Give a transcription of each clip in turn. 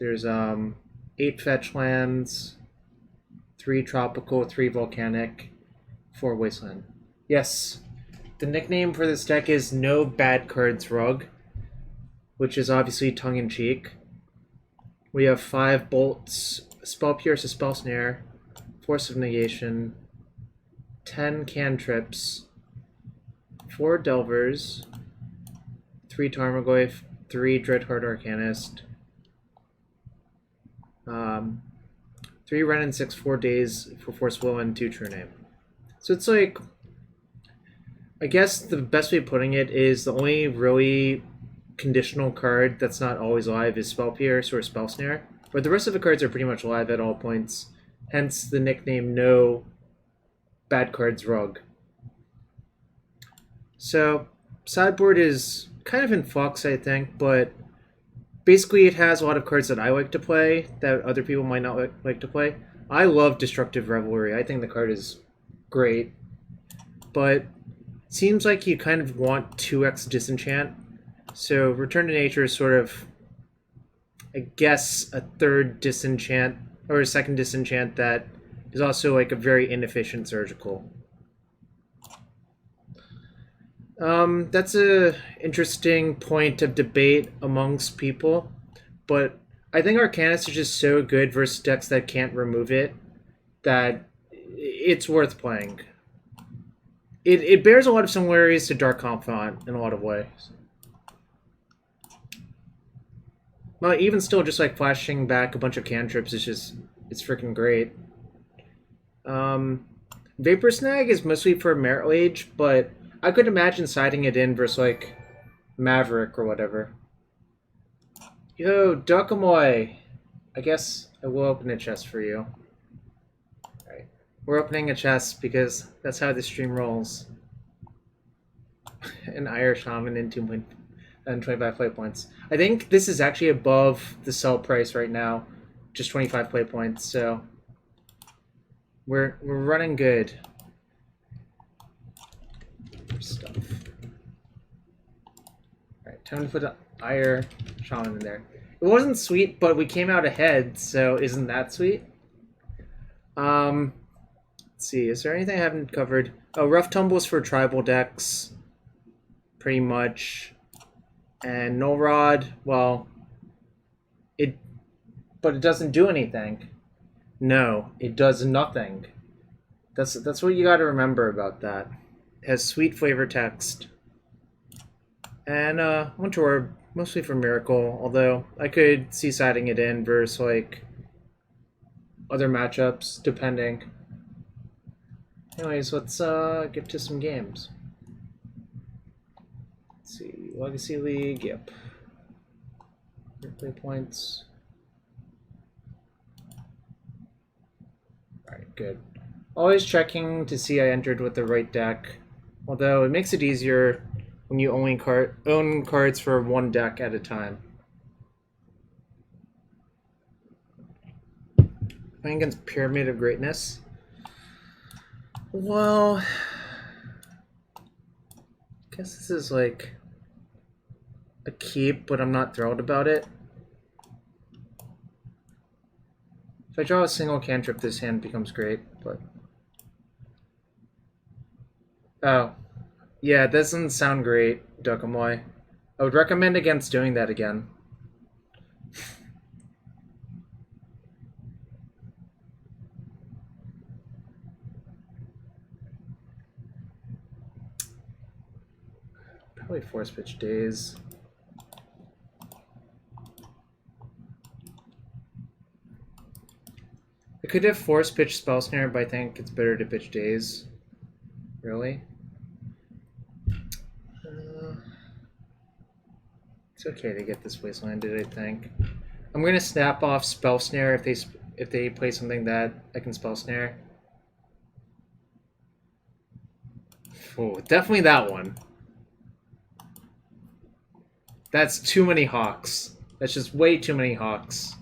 There's 8 fetch lands, 3 tropical, 3 volcanic, 4 wasteland. Yes, the nickname for this deck is No Bad Cards Rug, which is obviously tongue-in-cheek. We have 5 bolts, Spell Pierce, a Spell Snare, Force of Negation, 10 cantrips, 4 delvers, 3 Tarmogoyf, 3 Dreadhorde Arcanist, 3 Wrenn and 6, 4 Daze for Force Will, and 2 True-Name. So it's like, I guess the best way of putting it is the only really conditional card that's not always live is Spell Pierce or Spell Snare, but the rest of the cards are pretty much live at all points, hence the nickname No Bad Cards Rug. So, sideboard is kind of in flux, I think, but basically it has a lot of cards that I like to play that other people might not like to play. I love Destructive Revelry. I think the card is great, but it seems like you kind of want 2x disenchant. So Return to Nature is sort of, I guess, a third disenchant, or a second disenchant that is also like a very inefficient surgical. That's a interesting point of debate amongst people, but I think Arcanist is just so good versus decks that can't remove it that it's worth playing. It bears a lot of similarities to Dark Confidant in a lot of ways. Well, even still, just like flashing back a bunch of cantrips is just, it's freaking great. Vapor Snag is mostly for Merit Lage, but I could imagine siding it in versus like Maverick or whatever. Yo, Duckamoy! I guess I will open a chest for you. Alright. We're opening a chest because that's how the stream rolls. An Irish Shaman in 2.25 play points. I think this is actually above the sell price right now. Just 25 play points, so we're running good. Stuff. Alright, time to put an Irish Shaman in there. It wasn't sweet, but we came out ahead, so isn't that sweet? Let's see, is there anything I haven't covered? Oh, Rough Tumbles for tribal decks, pretty much. And Null Rod, well, but it doesn't do anything. No, it does nothing. That's what you got to remember about that. It has sweet flavor text. And Winter Orb, mostly for Miracle, although I could see siding it in versus like other matchups, depending. Anyways, let's get to some games. Let's see, Legacy League, yep. Play points. Alright, good. Always checking to see I entered with the right deck, although it makes it easier when you only own cards for one deck at a time. Playing against Pyramid of Greatness. Well, I guess this is like a keep, but I'm not thrilled about it. If I draw a single cantrip, this hand becomes great, but... Oh. Yeah, it doesn't sound great, Duckamoy. I would recommend against doing that again. Probably Force Pitch Daze. I could have Force Pitch Spell Snare, but I think it's better to pitch Daze. Really? It's okay to get this Wastelanded, I think. I'm gonna snap off Spell Snare if they play something that I can Spell Snare. Oh, definitely that one. That's too many Hawks. That's just way too many Hawks.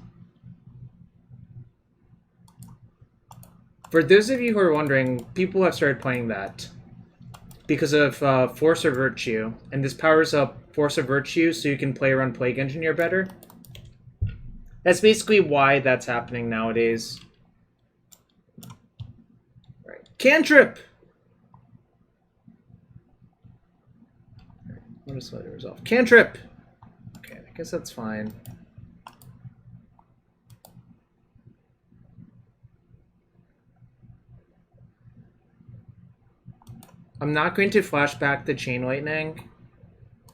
For those of you who are wondering, people have started playing that because of Force of Virtue, and this powers up Force of Virtue so you can play around Plague Engineer better. That's basically why that's happening nowadays. Right. Cantrip! I'll just let it resolve. Cantrip! Okay, I guess that's fine. I'm not going to flash back the Chain Lightning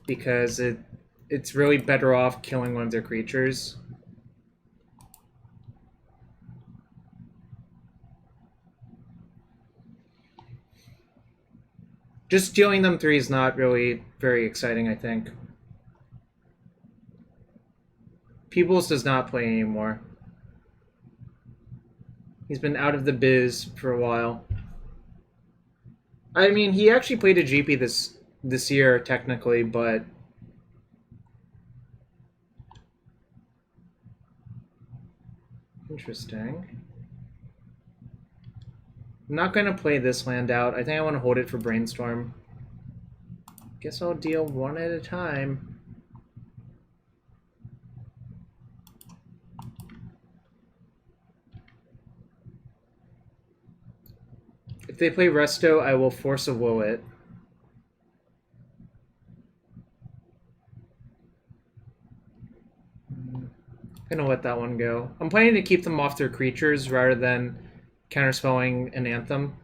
because it's really better off killing one of their creatures. Just dealing them 3 is not really very exciting, I think. Peebles does not play anymore. He's been out of the biz for a while. I mean, he actually played a GP this year, technically, but... Interesting. I'm not going to play this land out. I think I want to hold it for Brainstorm. Guess I'll deal one at a time. If they play Resto, I will Force of Will it. I'm gonna let that one go. I'm planning to keep them off their creatures rather than counterspelling an Anthem.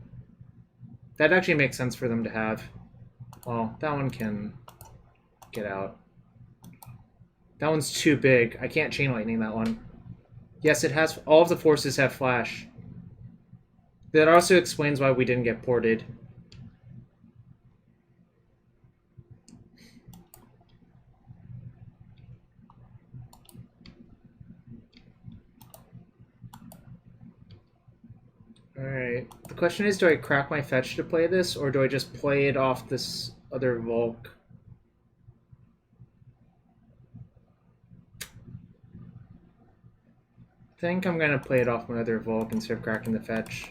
That actually makes sense for them to have. Well, that one can get out. That one's too big. I can't Chain Lightning that one. Yes, it has. All of the forces have Flash. That also explains why we didn't get ported. Alright. The question is, do I crack my fetch to play this, or do I just play it off this other Volk? I think I'm gonna play it off my other Volk instead of cracking the fetch.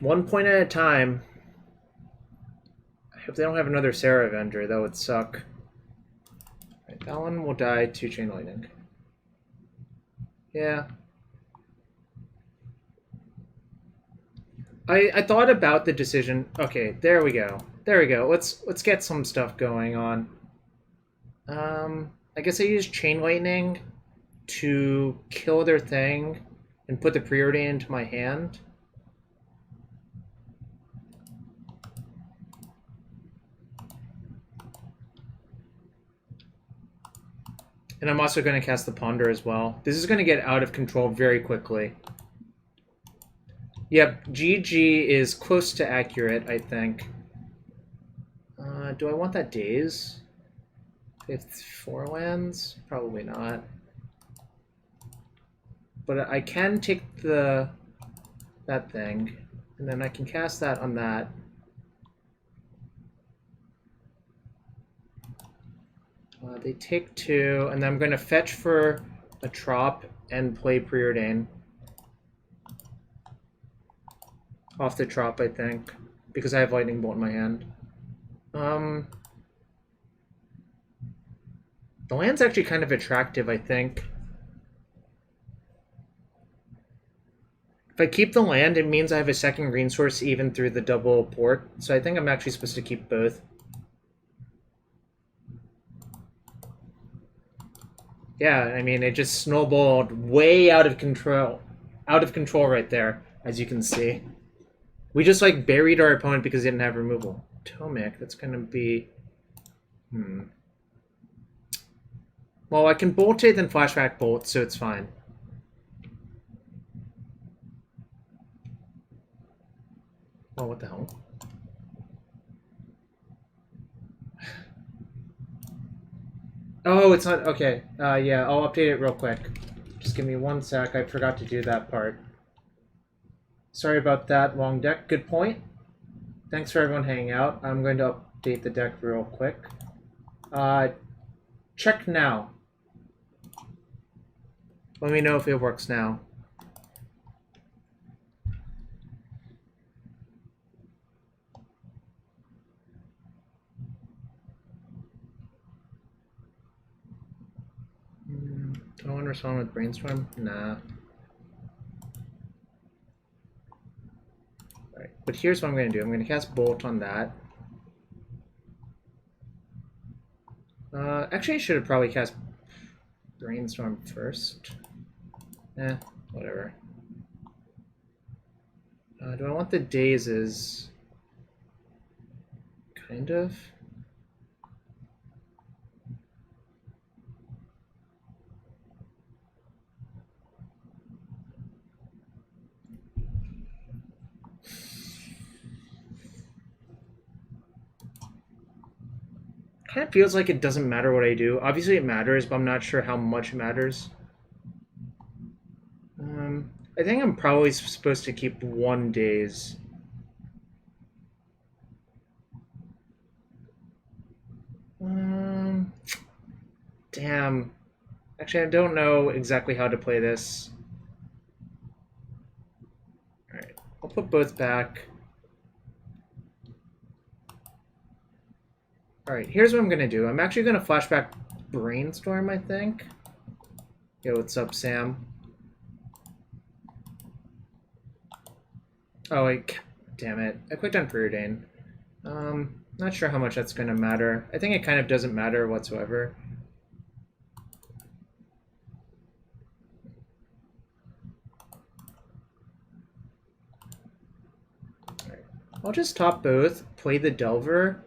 One point at a time. I hope they don't have another Sarah Avenger, that would suck. Right, that one will die to Chain Lightning. Yeah. I thought about the decision. Okay, there we go. There we go. Let's get some stuff going on. I guess I use Chain Lightning to kill their thing and put the Preordain into my hand. And I'm also going to cast the Ponder as well. This is going to get out of control very quickly. Yep, GG is close to accurate, I think. Do I want that Daze? It's 4 lands? Probably not. But I can take that thing, and then I can cast that on that. They take 2, and then I'm going to fetch for a Trop and play Preordain. Off the Trop, I think, because I have Lightning Bolt in my hand. The land's actually kind of attractive, I think. If I keep the land, it means I have a second green source even through the double port, so I think I'm actually supposed to keep both. Yeah, I mean, it just snowballed way out of control. Out of control right there, as you can see. We just, like, buried our opponent because he didn't have removal. Tomic, that's gonna be... Well, I can Bolt it, then Flashback Bolt, so it's fine. Oh, what the hell? Oh, it's not... Okay, yeah, I'll update it real quick. Just give me 1 sec, I forgot to do that part. Sorry about that, long deck. Good point. Thanks for everyone hanging out. I'm going to update the deck real quick. Check now. Let me know if it works now. Do I want to respond with Brainstorm? Nah. Alright, but here's what I'm going to do. I'm going to cast Bolt on that. Actually, I should have probably cast Brainstorm first. Whatever. Do I want the Dazes? Kind of. Kind of feels like it doesn't matter what I do. Obviously it matters, but I'm not sure how much it matters. I think I'm probably supposed to keep one Daze. Damn. Actually, I don't know exactly how to play this. Alright, I'll put both back. Alright, here's what I'm going to do. I'm actually going to flashback Brainstorm, I think. Yo, what's up, Sam? Oh, wait. Damn it. I clicked on Preordain. Not sure how much that's going to matter. I think it kind of doesn't matter whatsoever. Alright. I'll just top both, play the Delver.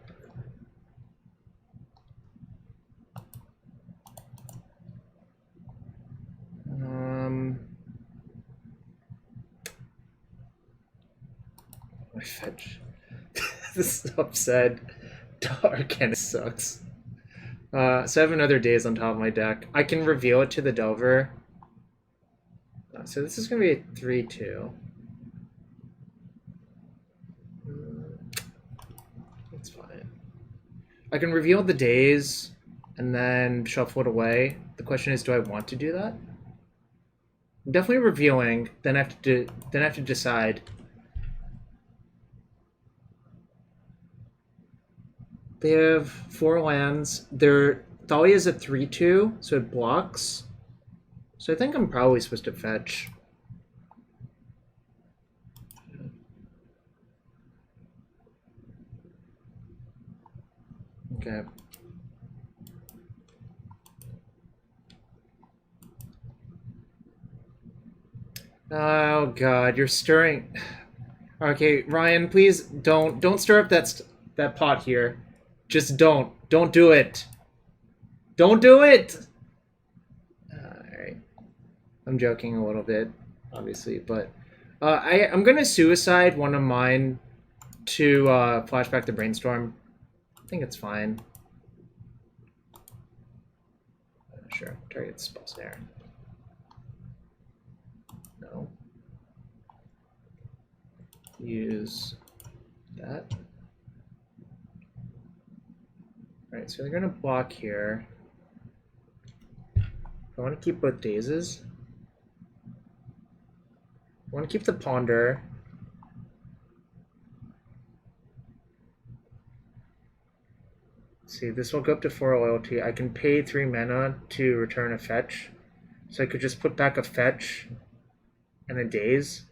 My fetch. This is upset. Arcanist sucks. So I have another Daze on top of my deck. I can reveal it to the Delver. So this is going to be a 3-2. That's fine. I can reveal the Daze and then shuffle it away. The question is, do I want to do that? I'm definitely revealing. Then I have to decide. They have 4 lands. Their Thalia is a 3-2, so it blocks. So I think I'm probably supposed to fetch. Okay. Oh god, you're stirring. Okay, Ryan, please don't stir up that pot here. Just don't do it. Don't do it. Alright. I'm joking a little bit, obviously, but I'm gonna suicide one of mine to flashback the Brainstorm. I think it's fine. Sure, target Spell Snare. No. Use that. Alright, so they're gonna block here. I want to keep both Dazes. I want to keep the Ponder. See, this will go up to 4 loyalty. I can pay 3 mana to return a fetch. So I could just put back a fetch and a Daze.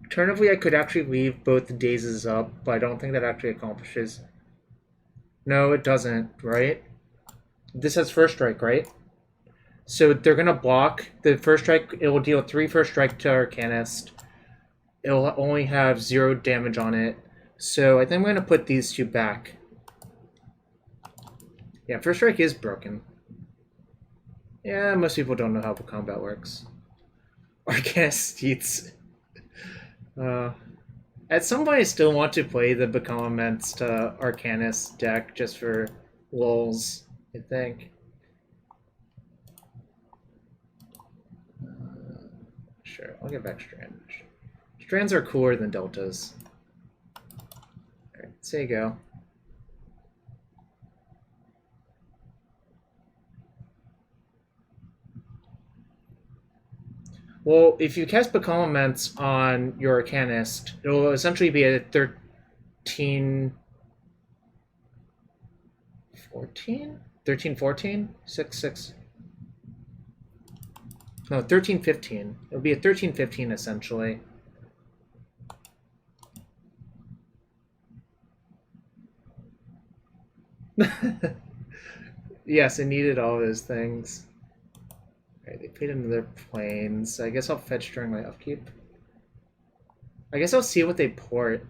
Alternatively, I could actually leave both the Dazes up, but I don't think that actually accomplishes. No, it doesn't, right? This has first strike, right? So they're gonna block the first strike. It will deal 3 first strike to Arcanist. It'll only have 0 damage on it. So I think I'm gonna put these 2 back. Yeah, first strike is broken. Yeah, most people don't know how the combat works. Arcanist eats. At some point, I still want to play the Become Immense to Arcanist deck just for lulz, I think. Sure, I'll get back Strand. Strands are cooler than Deltas. Alright, so you go. Well, if you cast Become Immense on your Arcanist, it'll essentially be a 13... 14? 13, 14? 6, 6. No, 13, 15. It would be a 13, 15 essentially. Yes, it needed all those things. Alright, they played another planes. I guess I'll fetch during my upkeep. I guess I'll see what they port.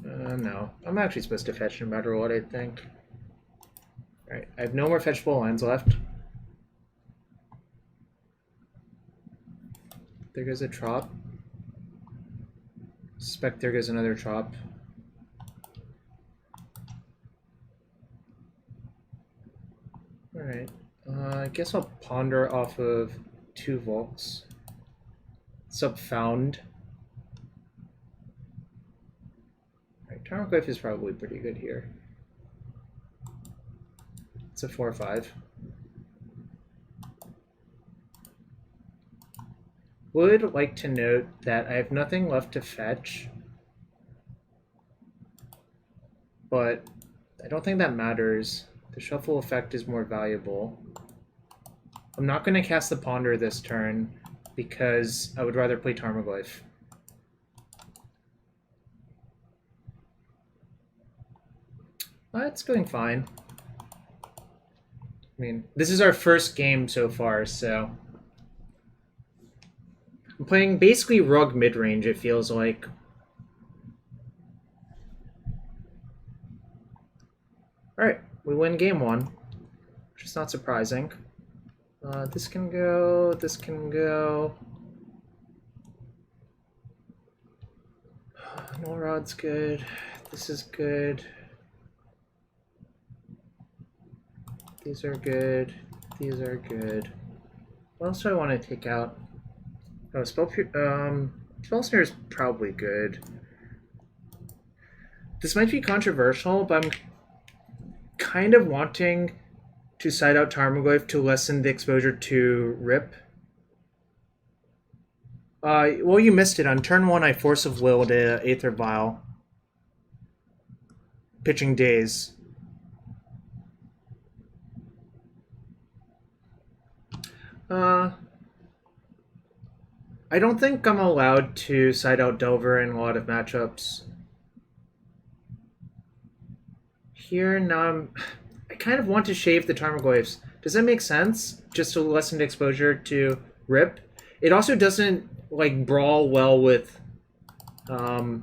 No. I'm actually supposed to fetch no matter what, I think. Alright, I have no more fetchable lands left. There goes a Trop. Suspect there goes another Trop. Alright. I guess I'll ponder off of 2 Volks. Sub found. Alright, Tarmogoyf is probably pretty good here. It's a 4/5. Would like to note that I have nothing left to fetch, but I don't think that matters. The shuffle effect is more valuable. I'm not going to cast the Ponder this turn because I would rather play Tarmogoyf. It's going fine. I mean, this is our first game so far, so... I'm playing basically Rug mid-range, it feels like. Alright, we win game 1, which is not surprising. This can go, this can go. Null Rod's good, this is good. These are good, these are good. What else do I want to take out? Oh, Spell Snare is probably good. This might be controversial, but I'm kind of wanting to side out Tarmogoyf to lessen the exposure to Rip. Well, you missed it. On turn 1, I Force of Willed Aether Vial. Pitching Daze. I don't think I'm allowed to side out Delver in a lot of matchups. Here, now I kind of want to shave the Tarmogoyfs. Does that make sense? Just to lessen the exposure to Rip. It also doesn't, like, brawl well with Mirran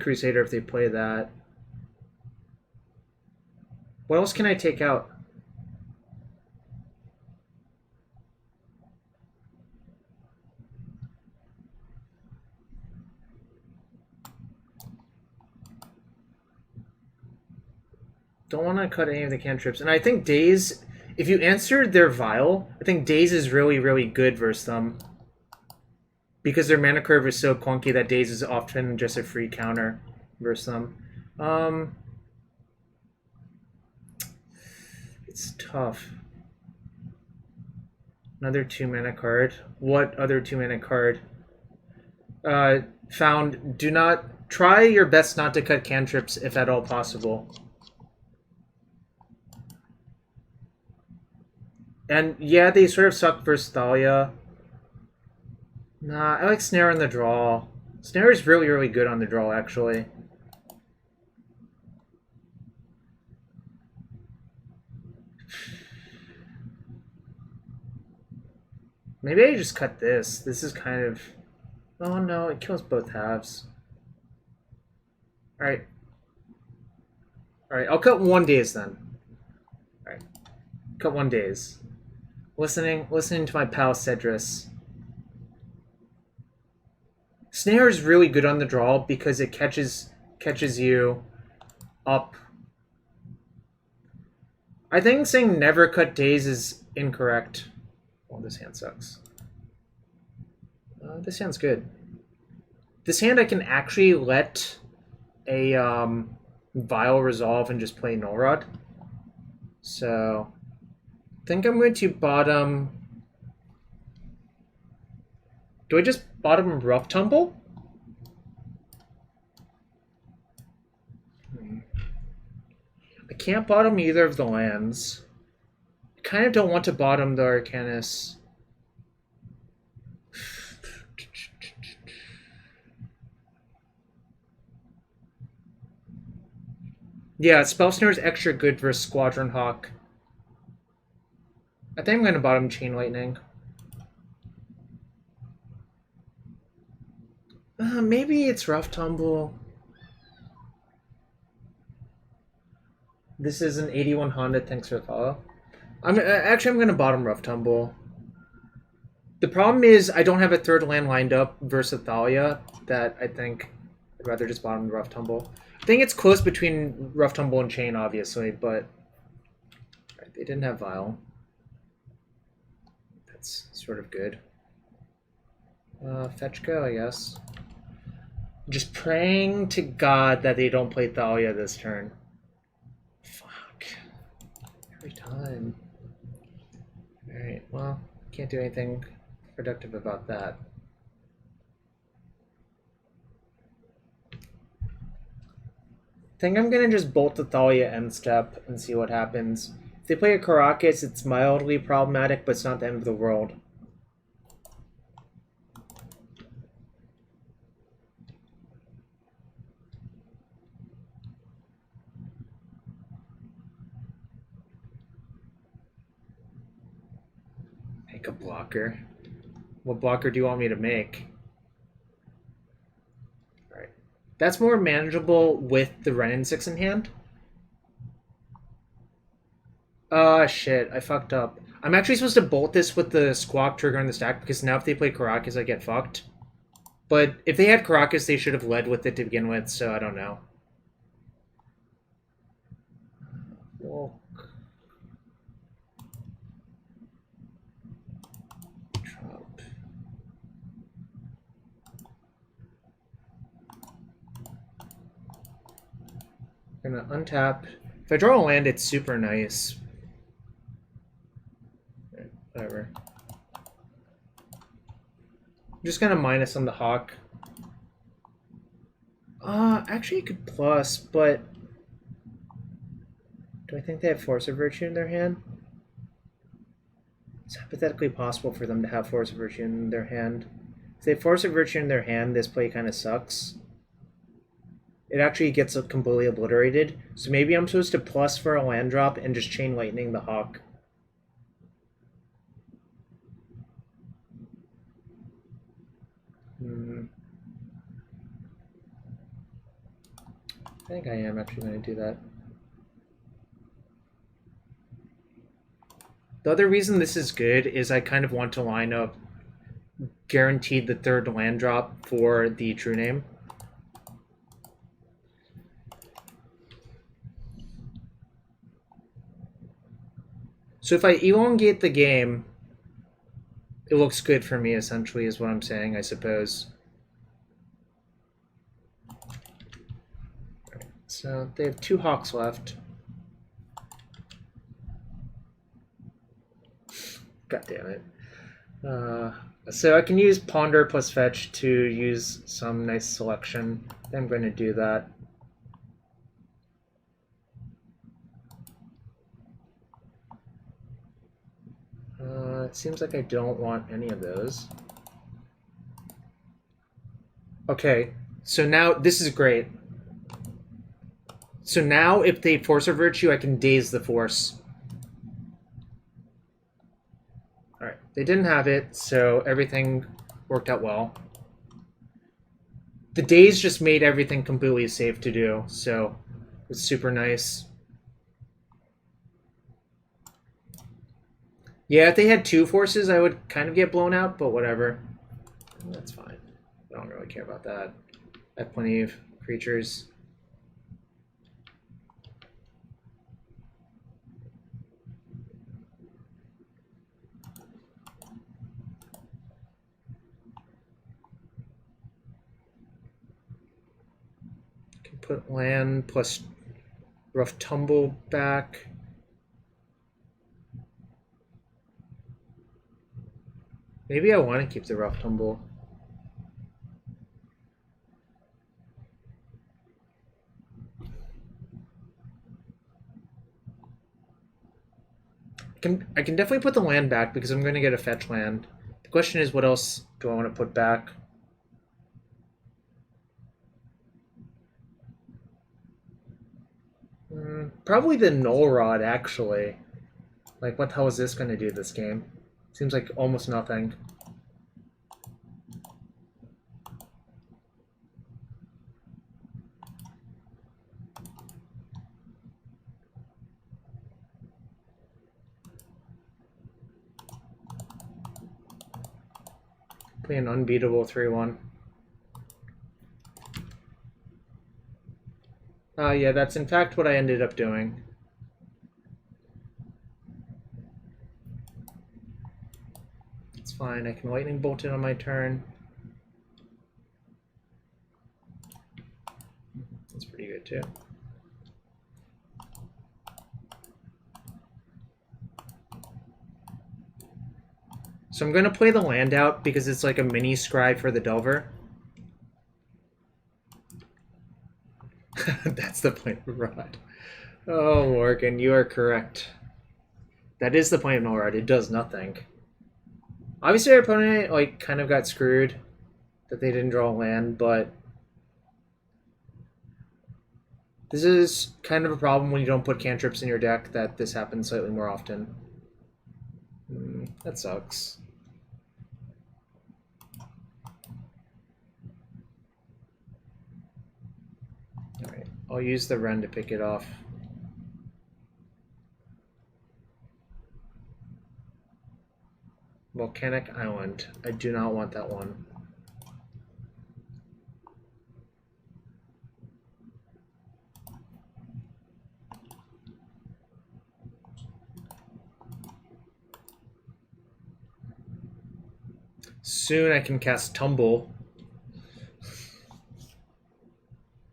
Crusader if they play that. What else can I take out? Don't want to cut any of the cantrips. And I think Daze, if you answered their Vial, I think Daze is really, really good versus them. Because their mana curve is so clunky that Daze is often just a free counter versus them. It's tough. Another 2-mana card. What other 2-mana card? Found, do not... Try your best not to cut cantrips if at all possible. And yeah, they sort of suck versus Thalia. Nah, I like Snare on the draw. Snare is really, really good on the draw, actually. Maybe I just cut this. This is kind of... Oh no, it kills both halves. Alright. Alright, I'll cut 1 Daze then. Alright. Cut 1 Daze. Listening to my pal Cedrus. Snare is really good on the draw because it catches you up. I think saying never cut Daze is incorrect. Oh, this hand sucks. This hand's good. This hand I can actually let a Vial resolve and just play Null Rod. So I think I'm going to bottom... Do I just bottom Rough Tumble? I can't bottom either of the lands. I kind of don't want to bottom the Arcanist. Yeah, Spell Snare is extra good versus Squadron Hawk. I think I'm going to bottom Chain Lightning. Maybe it's Rough Tumble. This is an 81 Honda, thanks for the follow. I'm going to bottom Rough Tumble. The problem is I don't have a third land lined up versus Thalia that I think I'd rather just bottom Rough Tumble. I think it's close between Rough Tumble and Chain, obviously, but they didn't have Vial. That's sort of good. Fetch go, I guess. Just praying to God that they don't play Thalia this turn. Fuck. Every time. Alright, well, can't do anything productive about that. I think I'm gonna just bolt the Thalia end step and see what happens. If they play a Caracas, it's mildly problematic, but it's not the end of the world. Make a blocker. What blocker do you want me to make? Alright. That's more manageable with the Wrenn and Six in hand. Shit, I fucked up. I'm actually supposed to bolt this with the Squawk trigger on the stack, because now if they play Caracas, I get fucked. But if they had Caracas, they should have led with it to begin with, so I don't know. Well, gonna untap. If I draw a land, it's super nice. Whatever. I'm just gonna minus on the Hawk. Actually you could plus, but do I think they have Force of Virtue in their hand? It's hypothetically possible for them to have Force of Virtue in their hand. If they have Force of Virtue in their hand, this play kind of sucks. It actually gets completely obliterated. So maybe I'm supposed to plus for a land drop and just Chain Lightning the Hawk. I think I am actually going to do that. The other reason this is good is I kind of want to line up guaranteed the third land drop for the True-Name. So if I elongate the game, it looks good for me, essentially, is what I'm saying, I suppose. So they have 2 Hawks left. God damn it. So I can use Ponder plus Fetch to use some nice selection. I'm going to do that. It seems like I don't want any of those. Okay, so now this is great. So now if they Force of Virtue, I can Daze the Force. Alright, they didn't have it, so everything worked out well. The Daze just made everything completely safe to do, so it's super nice. Yeah, if they had 2 forces, I would kind of get blown out, but whatever. That's fine. I don't really care about that. I have plenty of creatures. Can put land plus Rough Tumble back. Maybe I want to keep the Rough Tumble. I can definitely put the land back because I'm going to get a fetch land. The question is, what else do I want to put back? Probably the Null Rod, actually. Like, what the hell is this going to do this game? Seems like almost nothing. Play an unbeatable 3-1. Yeah, that's in fact what I ended up doing. It's fine, I can Lightning Bolt it on my turn. That's pretty good too. So I'm going to play the land out because it's like a mini scry for the Delver. That's the point of Rod. Oh, Morgan, you are correct. That is the point of Null Rod. It does nothing. Obviously, our opponent like kind of got screwed that they didn't draw a land, but this is kind of a problem when you don't put cantrips in your deck, that this happens slightly more often. That sucks. Alright, I'll use the Wrenn to pick it off. Volcanic Island. I do not want that one. Soon I can cast Tumble.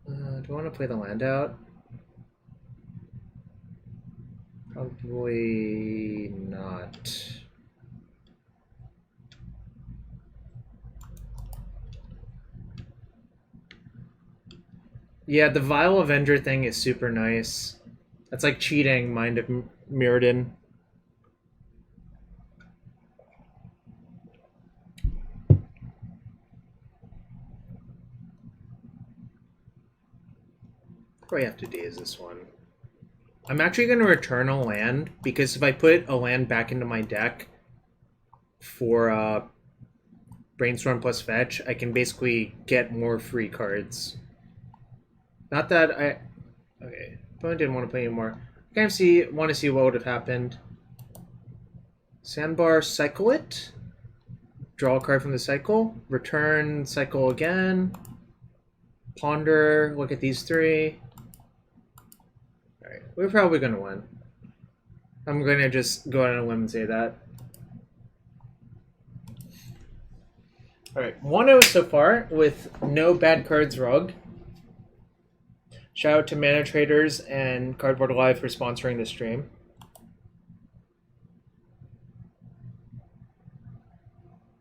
Do I want to play the land out? Probably not. Yeah, the Vile Avenger thing is super nice. That's like cheating Mind of Mirrodin. Probably have to Daze this one. I'm actually going to return a land, because if I put a land back into my deck for Brainstorm plus Fetch, I can basically get more free cards. Not that I... Okay, opponent didn't want to play anymore. I kind of want to see what would have happened. Sandbar, cycle it. Draw a card from the cycle. Return, cycle again. Ponder, look at these three. Alright, we're probably going to win. I'm going to just go out on a limb and say that. Alright, 1-0 so far with no bad cards rug. Shout out to Mana Traders and Cardboard Live for sponsoring the stream.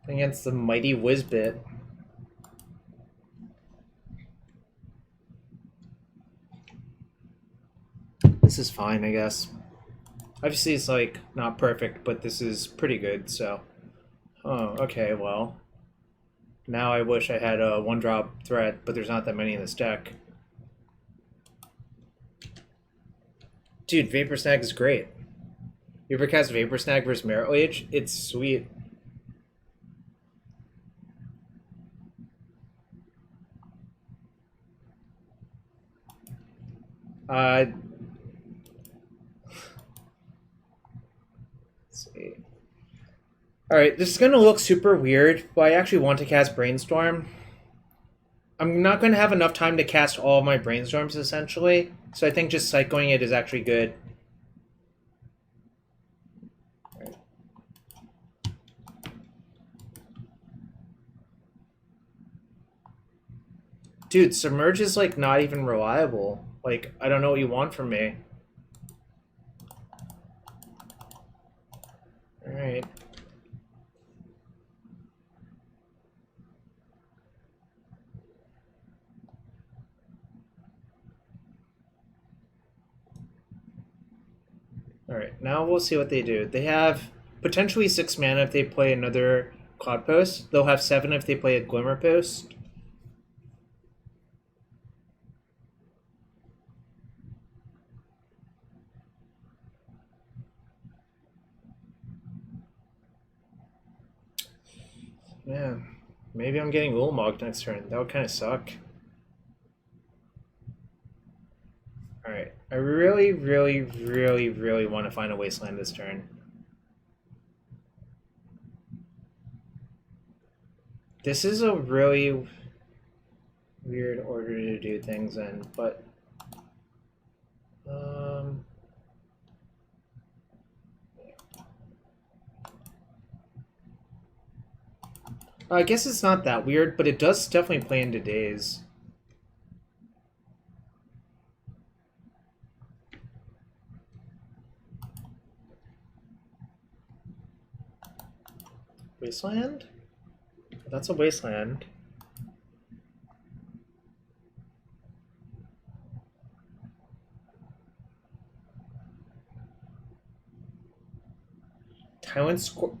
Against the mighty Whizbit. This is fine, I guess. Obviously, it's like not perfect, but this is pretty good, so. Oh, okay, well. Now I wish I had a 1-drop threat, but there's not that many in this deck. Dude, Vapor Snag is great. You ever cast Vapor Snag versus Merit Age? It's sweet. Let's see. Alright, this is going to look super weird, but I actually want to cast Brainstorm. I'm not going to have enough time to cast all of my Brainstorms, essentially, so I think just cycling it is actually good. Right. Dude, Submerge is, like, not even reliable. Like, I don't know what you want from me. Alright. Alright, now we'll see what they do. They have potentially 6 mana if they play another Cloud Post. They'll have 7 if they play a Glimmer Post. Yeah, maybe I'm getting Ulamog next turn. That would kind of suck. Alright, I really, really, really, really want to find a Wasteland this turn. This is a really weird order to do things in, but... I guess it's not that weird, but it does definitely play into Daze. Wasteland? That's a Wasteland.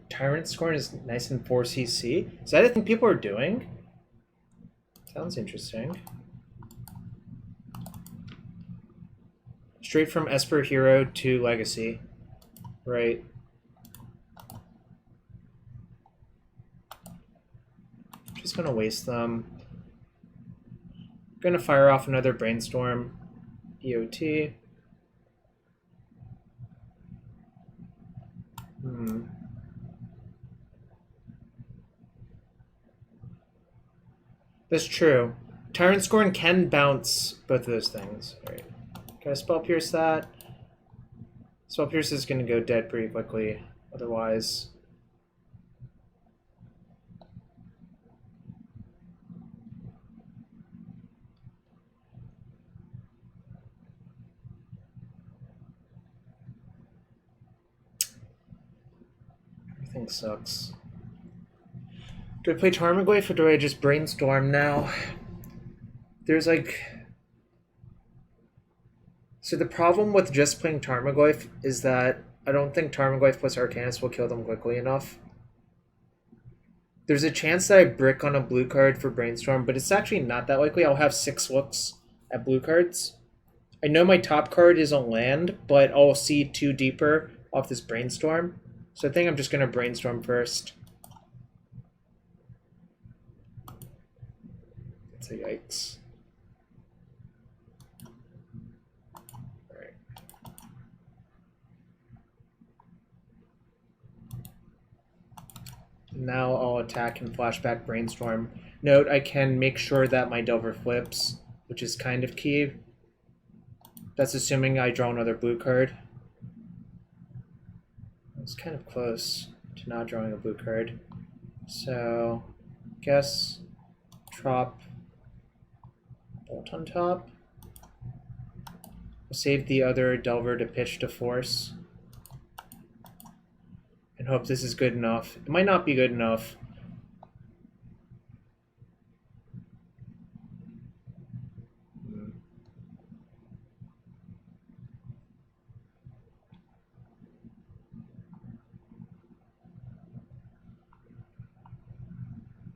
Tyrant Scorn is nice in 4 CC. Is that a thing people are doing? Sounds interesting. Straight from Esper Hero to Legacy. Right. Just gonna waste them. Gonna fire off another Brainstorm. EOT. That's true. Tyrant Scorn can bounce both of those things. Alright. Gotta Spell Pierce that. Spell Pierce is gonna go dead pretty quickly. Otherwise. Everything sucks. Do I play Tarmogoyf or do I just Brainstorm now? There's like... So the problem with just playing Tarmogoyf is that I don't think Tarmogoyf plus Arcanist will kill them quickly enough. There's a chance that I brick on a blue card for Brainstorm, but it's actually not that likely. I'll have 6 looks at blue cards. I know my top card is a land, but I'll see 2 deeper off this Brainstorm. So I think I'm just going to Brainstorm first. It's a yikes. Alright. Now I'll attack and flashback Brainstorm. Note, I can make sure that my Delver flips, which is kind of key. That's assuming I draw another blue card. It's kind of close to not drawing a blue card. So, guess drop Bolt on top. We'll save the other Delver to pitch to Force. And hope this is good enough. It might not be good enough.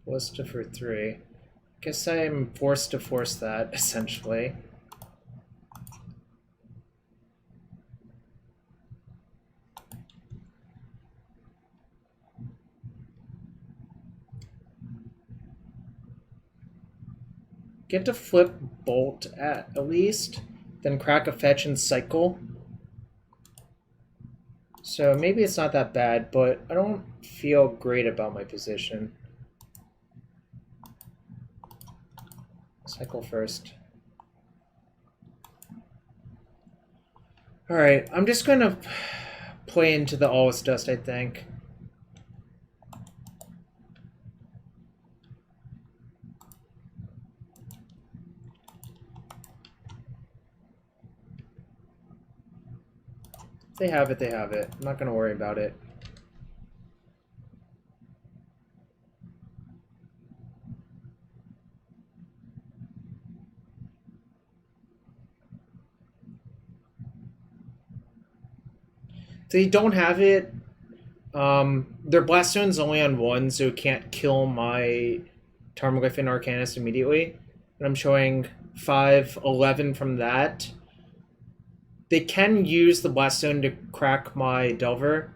Ballista for 3. Guess I'm forced to force that, essentially. Get to flip Bolt at least, then crack a fetch and cycle. So maybe it's not that bad, but I don't feel great about my position. Cycle first. Alright, I'm just gonna play into the All Is Dust, I think. If they have it, they have it. I'm not gonna worry about it. If they don't have it, their Blast Stone's only on 1, so it can't kill my Tarmogoyf and Arcanist immediately. And I'm showing 5, 11 from that. They can use the Blast Stone to crack my Delver,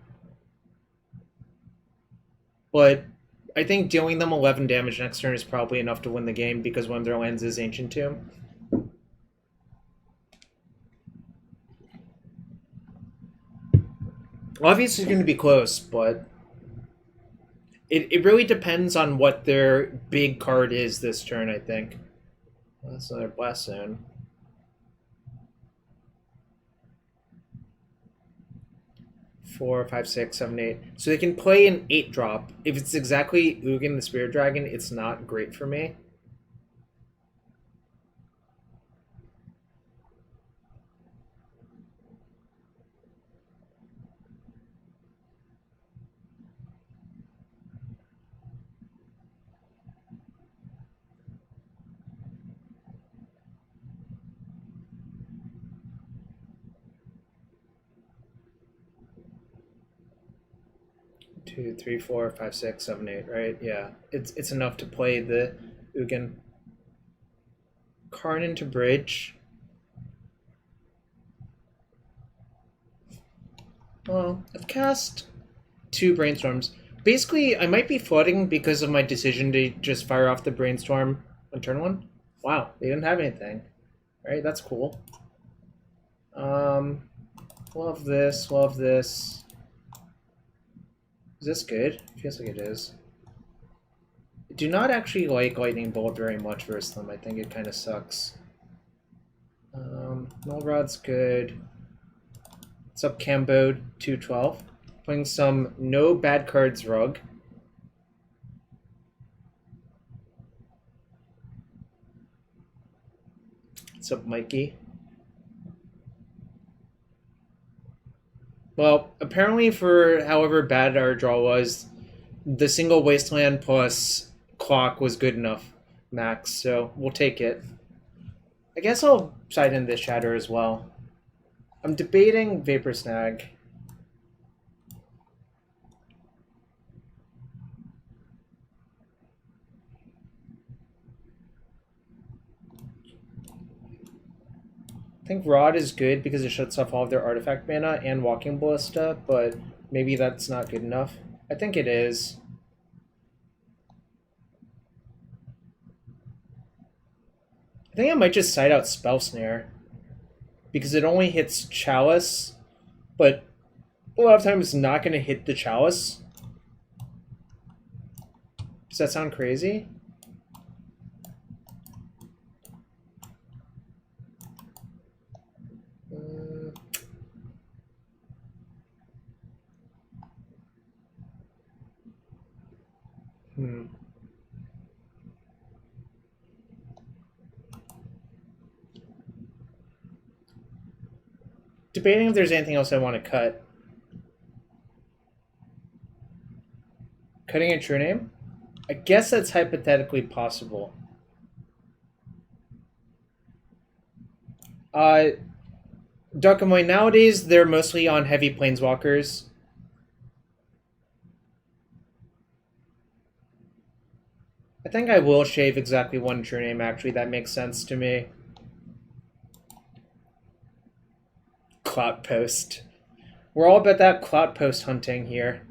but I think dealing them 11 damage next turn is probably enough to win the game because one of their lands is Ancient Tomb. Obviously, it's going to be close, but it really depends on what their big card is this turn, I think. Well, that's another Blast Zone. Four, five, six, seven, 8. So they can play an 8-drop. If it's exactly Ugin the Spirit Dragon, it's not great for me. Two, three, four, five, six, seven, 8, right? Yeah. It's enough to play the Ugin. Karn into bridge. Well, I've cast 2 Brainstorms. Basically, I might be flooding because of my decision to just fire off the Brainstorm on turn 1. Wow, they didn't have anything. Alright, that's cool. Love this, love this. Is this good? Feels like it is. I do not actually like Lightning Bolt very much versus them. I think it kind of sucks. Null Rod's good. What's up, Cambo 212? Playing some no bad cards rug. What's up, Mikey? Well, apparently for however bad our draw was, the single Wasteland plus clock was good enough, max, so we'll take it. I guess I'll side in this Shatter as well. I'm debating Vapor Snag. I think Rod is good because it shuts off all of their artifact mana and Walking Ballista, but maybe that's not good enough. I think it is. I think I might just side out Spell Snare because it only hits Chalice, but a lot of times it's not going to hit the Chalice. Does that sound crazy? Debating if there's anything else I want to cut. Cutting a True-Name? I guess that's hypothetically possible. Duckamoy, nowadays they're mostly on heavy planeswalkers. I think I will shave exactly 1 True-Name, actually. That makes sense to me. Clout Post. We're all about that Clout Post hunting here.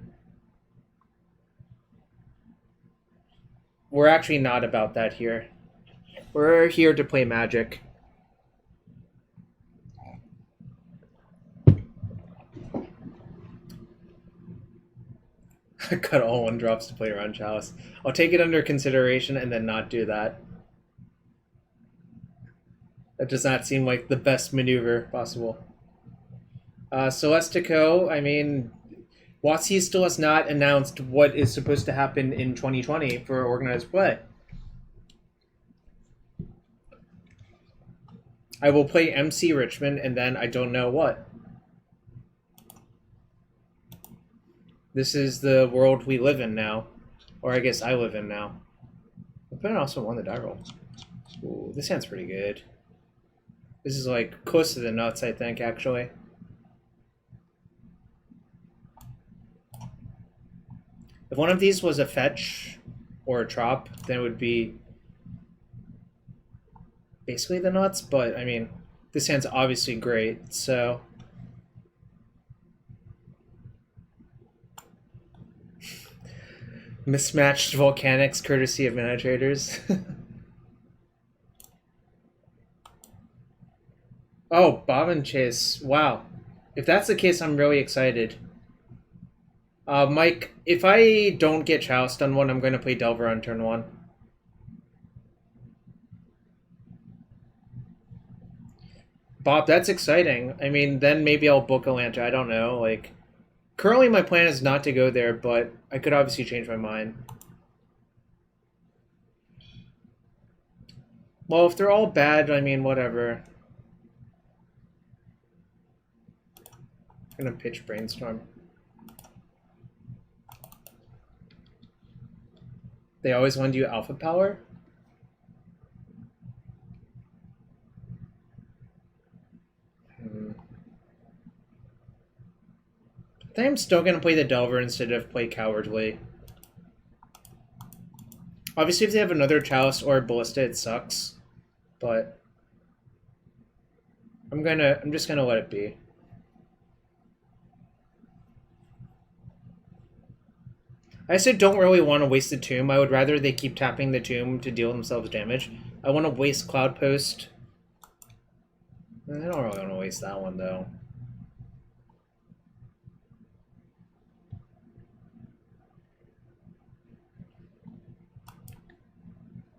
We're actually not about that here. We're here to play Magic. Cut all 1-drops to play around Chalice. I'll take it under consideration and then not do that. That does not seem like the best maneuver possible. Celestico, I mean, WotC still has not announced what is supposed to happen in 2020 for organized play. I will play MC Richmond and then I don't know what. This is the world we live in now. Or I guess I live in now. Opponent also won the die roll. Ooh, this hand's pretty good. This is like close to the nuts, I think, actually. If one of these was a fetch or a trop, then it would be basically the nuts, but I mean, this hand's obviously great, so... Mismatched volcanics courtesy of mana traders. Oh, Bob and Chase. Wow. If that's the case, I'm really excited. Mike, if I don't get Choused on one, I'm going to play Delver on turn 1. Bob, that's exciting. I mean, then maybe I'll book a Lanta. I don't know. Like, currently my plan is not to go there, but I could obviously change my mind. Well, if they're all bad, I mean, whatever. I'm going to pitch Brainstorm. They always want to do alpha power? I think I'm still going to play the Delver instead of play Cowardly. Obviously, if they have another Chalice or Ballista, it sucks. But I'm just gonna let it be. I also don't really want to waste the Tomb. I would rather they keep tapping the Tomb to deal themselves damage. I want to waste Cloud Post. I don't really want to waste that one, though.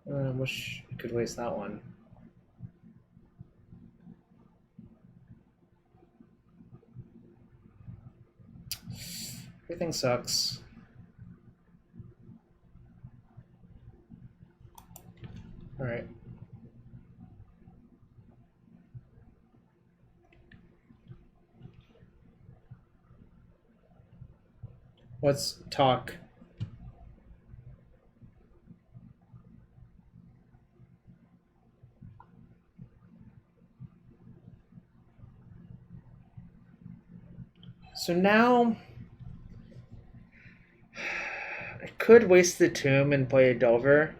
I wish I could waste that one. Everything sucks. Alright. Let's talk. So now I could waste the Tomb and play a Delver.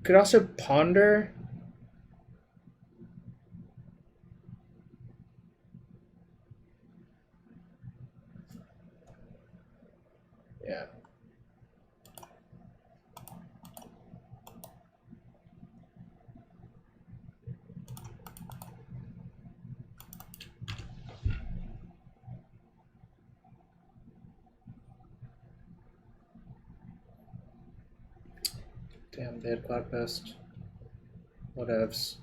Could also Ponder. Yeah. Damn, they had Cloud Post. Whatevs.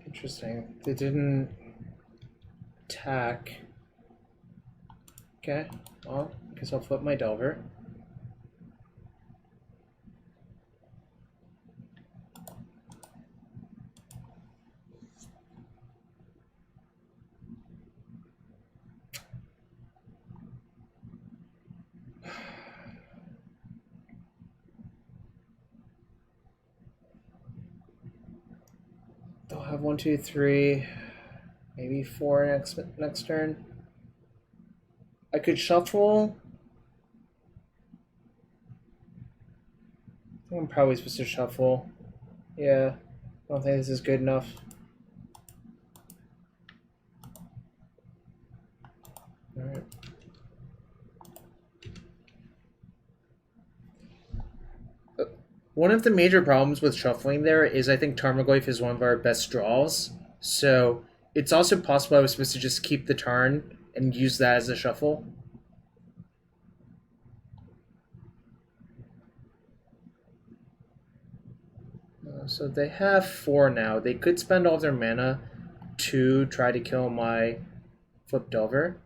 Interesting. They didn't attack. Okay, well, I guess I'll flip my Delver. They'll have 1, 2, 3, maybe 4 next turn. I could shuffle. I think I'm probably supposed to shuffle. Yeah, I don't think this is good enough. Alright. One of the major problems with shuffling there is I think Tarmogoyf is one of our best draws. So it's also possible I was supposed to just keep the Tarn and use that as a shuffle. So they have 4 now. They could spend all their mana to try to kill my Flip Delver.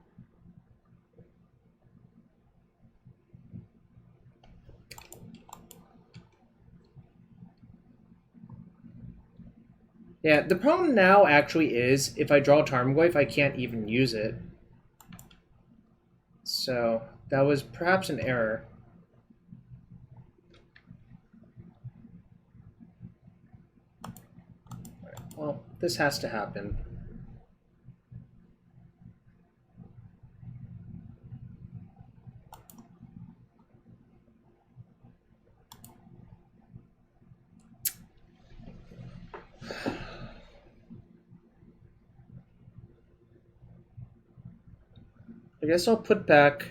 Yeah, the problem now actually is if I draw Tarmogoyf, I can't even use it. So that was perhaps an error. Well, this has to happen. I guess I'll put back...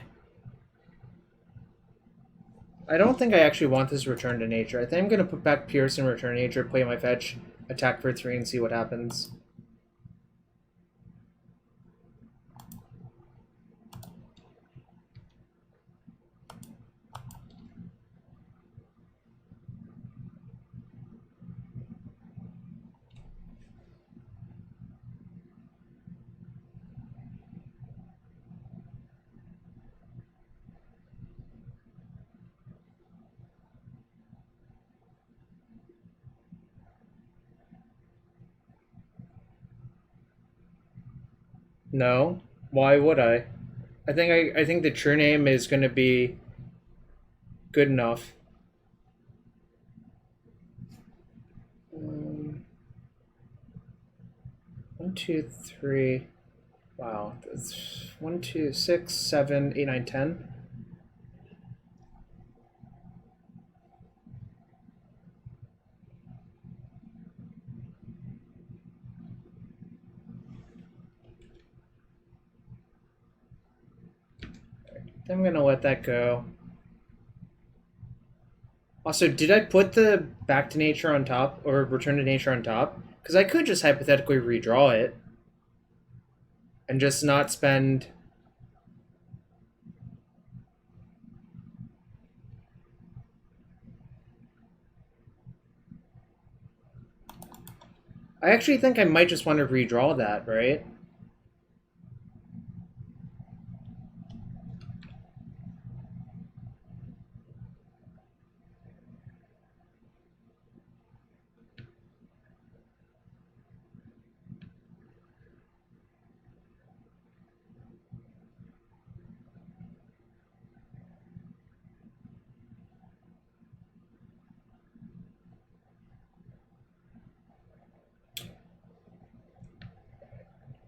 I don't think I actually want this Return to Nature. I think I'm going to put back Pierce and Return to Nature, play my fetch, attack for 3, and see what happens. No. Why would I? I think the True-Name is going to be good enough. 1, 2, 3. Wow. That's 1, 2, 6, 7, 8, 9, 10. I'm going to let that go. Also, did I put the Back to Nature on top, or Return to Nature on top? Because I could just hypothetically redraw it. And just not spend... I actually think I might just want to redraw that, right?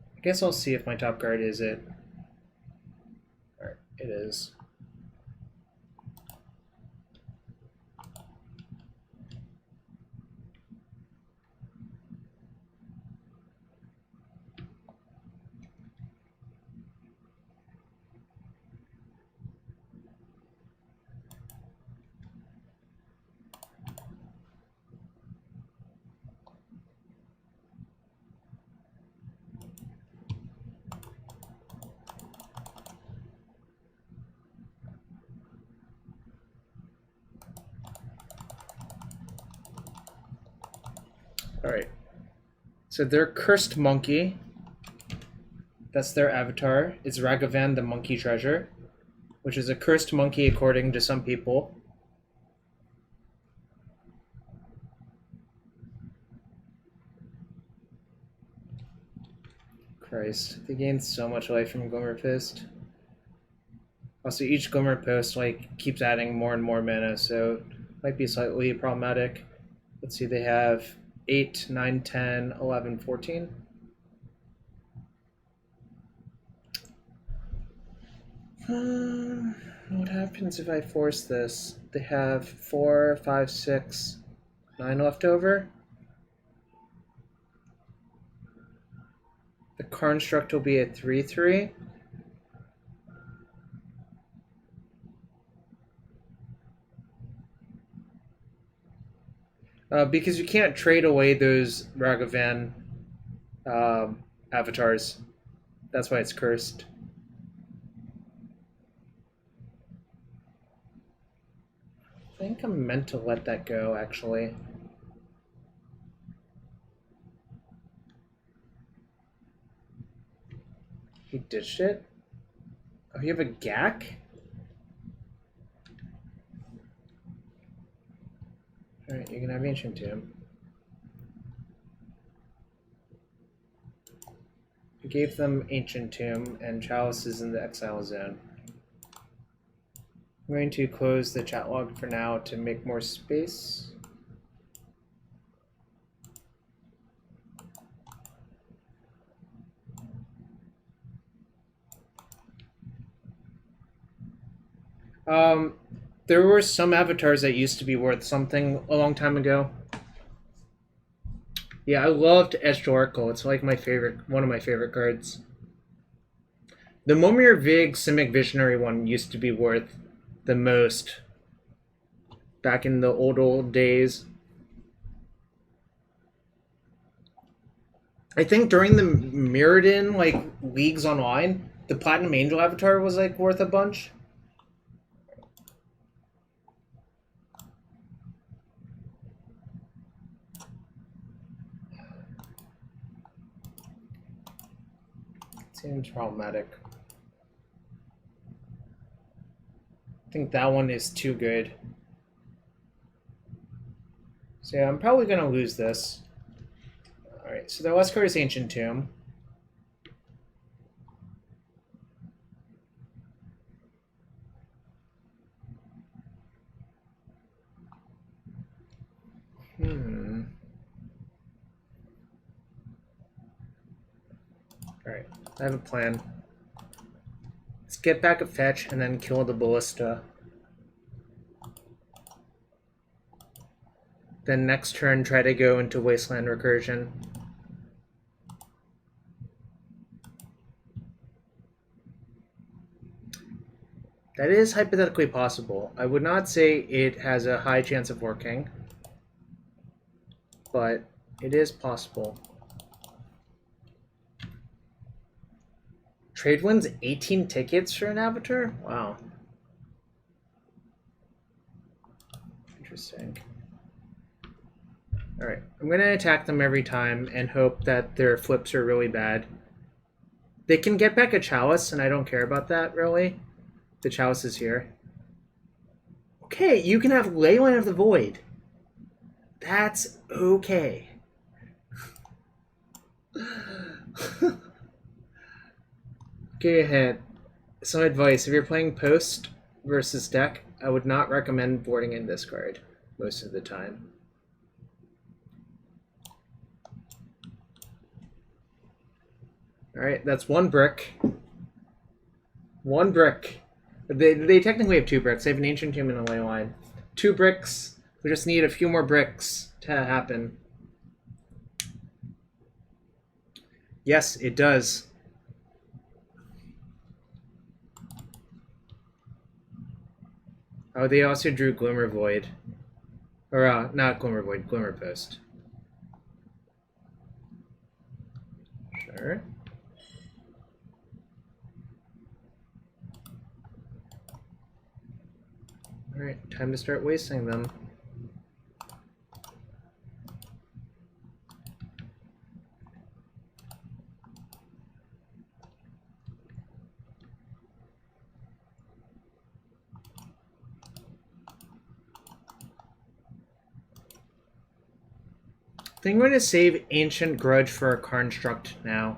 I guess I'll see if my top card is it. Alright, it is. Alright. So they're Cursed Monkey. That's their avatar. It's Ragavan the Monkey Treasure, which is a cursed monkey according to some people. Christ, they gain so much life from Gomer Fist. Also, each Gomer Post keeps adding more and more mana, so it might be slightly problematic. Let's see, they have 8, 9, 10, 11, 14. What happens if I force this? They have 4, 5, 6, 9 left over. The construct will be a 3/3. Because you can't trade away those Ragavan avatars. That's why it's cursed. I think I'm meant to let that go, actually. He ditched it? Oh, you have a Gak? Alright, you can have Ancient Tomb. I gave them Ancient Tomb, and Chalice is in the Exile Zone. I'm going to close the chat log for now to make more space. There were some avatars that used to be worth something a long time ago. Yeah, I loved Etched Oracle. It's like my favorite, one of my favorite cards. The Momir Vig Simic Visionary one used to be worth the most back in the old days. I think during the Mirrodin like leagues online, the Platinum Angel avatar was like worth a bunch. Seems problematic. I think that one is too good. So yeah, I'm probably going to lose this. Alright, so the last card is Ancient Tomb. Alright, I have a plan. Let's get back a fetch and then kill the Ballista. Then next turn try to go into Wasteland Recursion. That is hypothetically possible. I would not say it has a high chance of working, but it is possible. Trade wins 18 tickets for an avatar? Wow. Interesting. Alright, I'm going to attack them every time and hope that their flips are really bad. They can get back a Chalice, and I don't care about that, really. The Chalice is here. Okay, you can have Leyline of the Void. That's okay. Okay, ahead. Some advice. If you're playing post versus deck, I would not recommend boarding in this card most of the time. Alright, that's one brick. One brick. They technically have 2 bricks. They have an Ancient Tomb and a Leyline. 2 bricks. We just need a few more bricks to happen. Yes, it does. Oh, they also drew Glimmer Void. Or, not Glimmer Void, Glimmer Post. Sure. Alright, time to start wasting them. I think I'm going to save Ancient Grudge for a Construct now.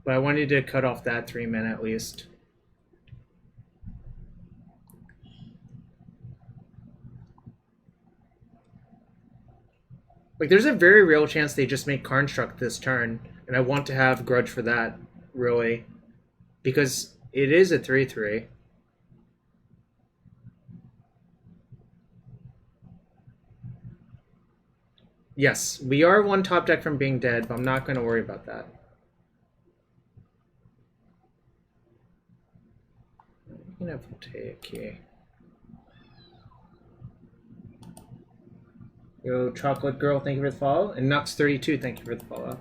But I wanted to cut off that 3-min at least. Like, there's a very real chance they just make Construct this turn, and I want to have Grudge for that, really. Because it is a 3-3. Yes, we are one top deck from being dead, but I'm not going to worry about that. You can have take here. Yo, Chocolate Girl, thank you for the follow. And Nux32, thank you for the follow.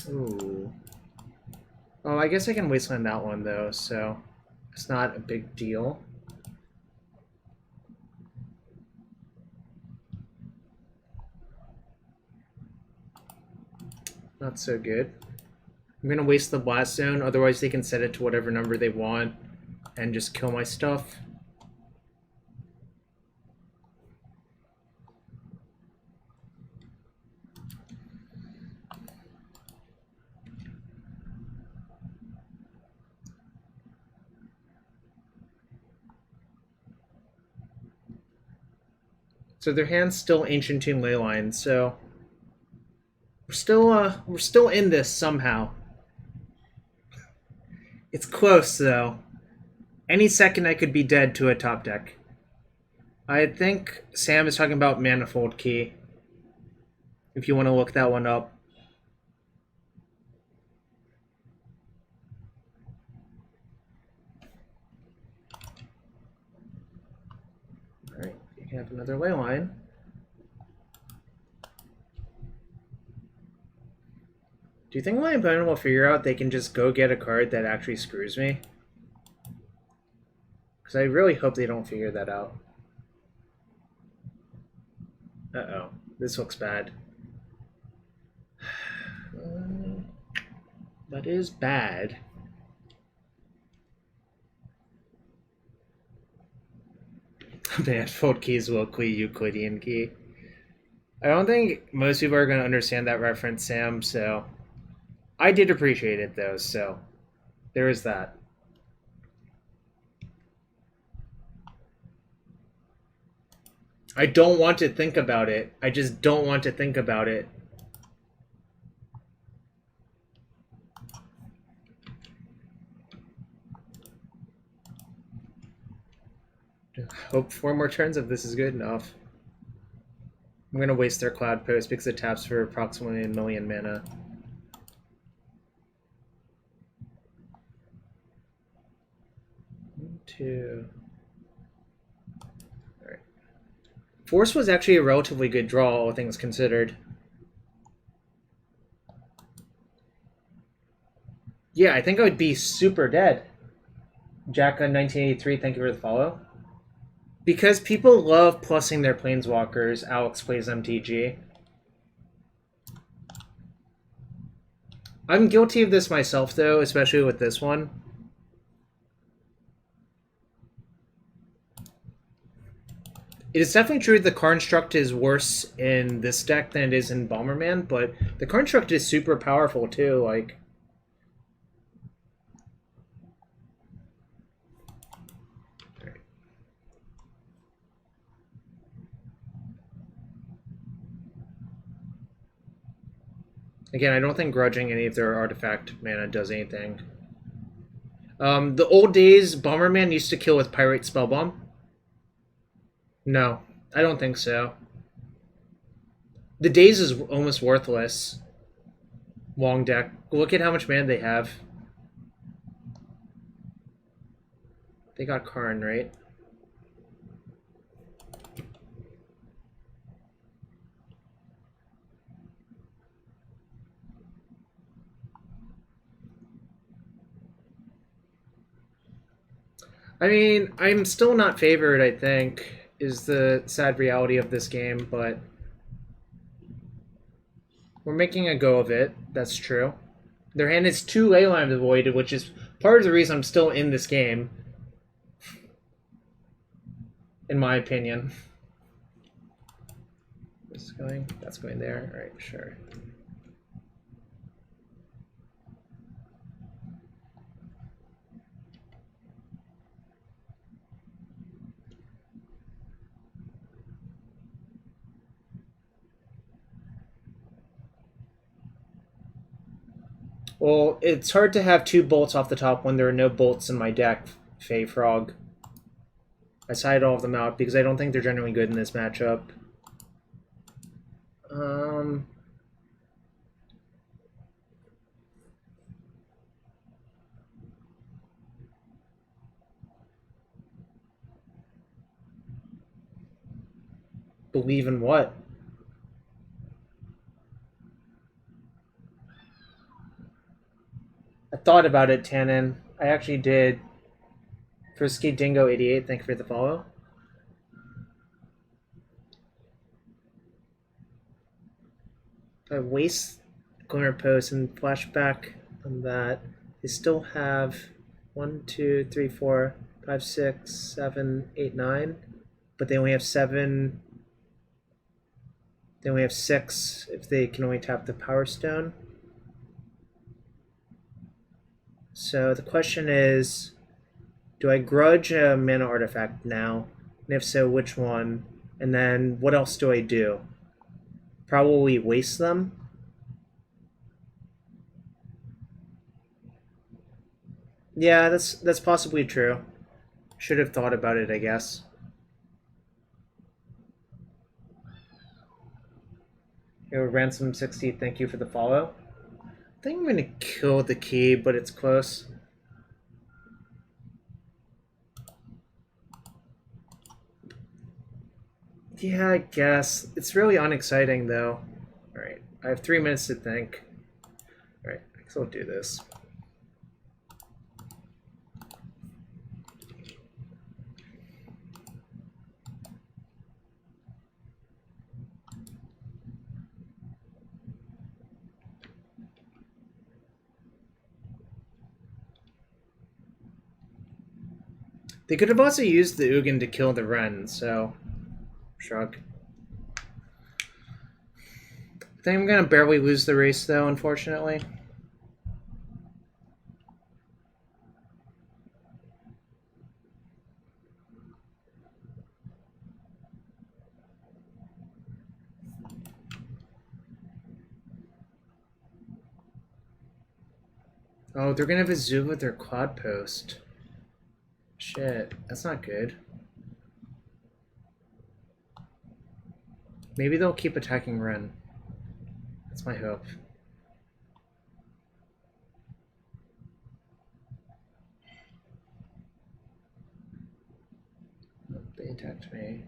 Ooh. Oh, I guess I can Wasteland that one, though, so it's not a big deal. Not so good. I'm going to waste the Blast Zone, otherwise they can set it to whatever number they want and just kill my stuff. So their hand's still Ancient Tomb Leyline, so we're still in this somehow. It's close though. Any second I could be dead to a top deck. I think Sam is talking about Manifold Key. If you want to look that one up. Alright, you have another leyline. Do you think my opponent will figure out they can just go get a card that actually screws me? Because I really hope they don't figure that out. Uh-oh. This looks bad. That is bad. Manifold Key is locally Euclidean key. I don't think most people are going to understand that reference, Sam, so... I did appreciate it, though, so... There is that. I don't want to think about it. I just don't want to think about it. Hope 4 more turns if this is good enough. I'm going to waste their Cloud Post because it taps for approximately 1 million mana. Two. Alright. Force was actually a relatively good draw, all things considered. Yeah, I think I would be super dead. Jacka 1983, thank you for the follow. Because people love plussing their planeswalkers, Alex plays MTG. I'm guilty of this myself, though, especially with this one. It is definitely true the Construct is worse in this deck than it is in Bomberman, but the Construct is super powerful, too, like... Again, I don't think grudging any of their artifact mana does anything. The old days, Bomberman used to kill with Pyrite Spellbomb. No, I don't think so. The Daze is almost worthless. Long deck. Look at how much mana they have. They got Karn, right? I mean, I'm still not favored, I think, is the sad reality of this game, but we're making a go of it. That's true. Their hand is 2 Leyline avoided, which is part of the reason I'm still in this game. In my opinion. This is going, that's going there. Alright, sure. Well, it's hard to have 2 bolts off the top when there are no bolts in my deck, Fey Frog. I side all of them out because I don't think they're generally good in this matchup. Believe in what? I thought about it, Tannen. I actually did. Frisky Dingo 88, thank you for the follow. If I waste Glimmer Post and flashback on that, they still have 1, 2, 3, 4, 5, 6, 7, 8, 9, but they only have 7. They only have 6 if they can only tap the Power Stone. So the question is, do I grudge a mana artifact now? And if so, which one? And then what else do I do? Probably waste them. Yeah, that's possibly true. Should have thought about it, I guess. Yo, Ransom60, thank you for the follow. I think I'm gonna kill the key, but it's close. Yeah, I guess. It's really unexciting, though. Alright, I have 3 minutes to think. Alright, I guess I'll do this. They could have also used the Ugin to kill the Wrenn, so... Shrug. I think I'm gonna barely lose the race, though, unfortunately. Oh, they're gonna have a zoo with their quad post. Shit, that's not good. Maybe they'll keep attacking Wrenn. That's my hope. Oh, they attacked me.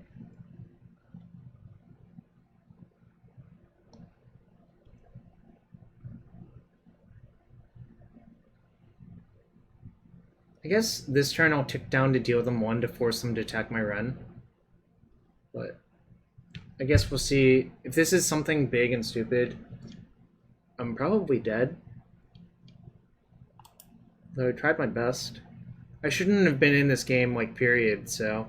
I guess this turn I'll tick down to deal them 1 to force them to attack my Wrenn. But I guess we'll see. If this is something big and stupid, I'm probably dead. Though I tried my best. I shouldn't have been in this game, like, period, so...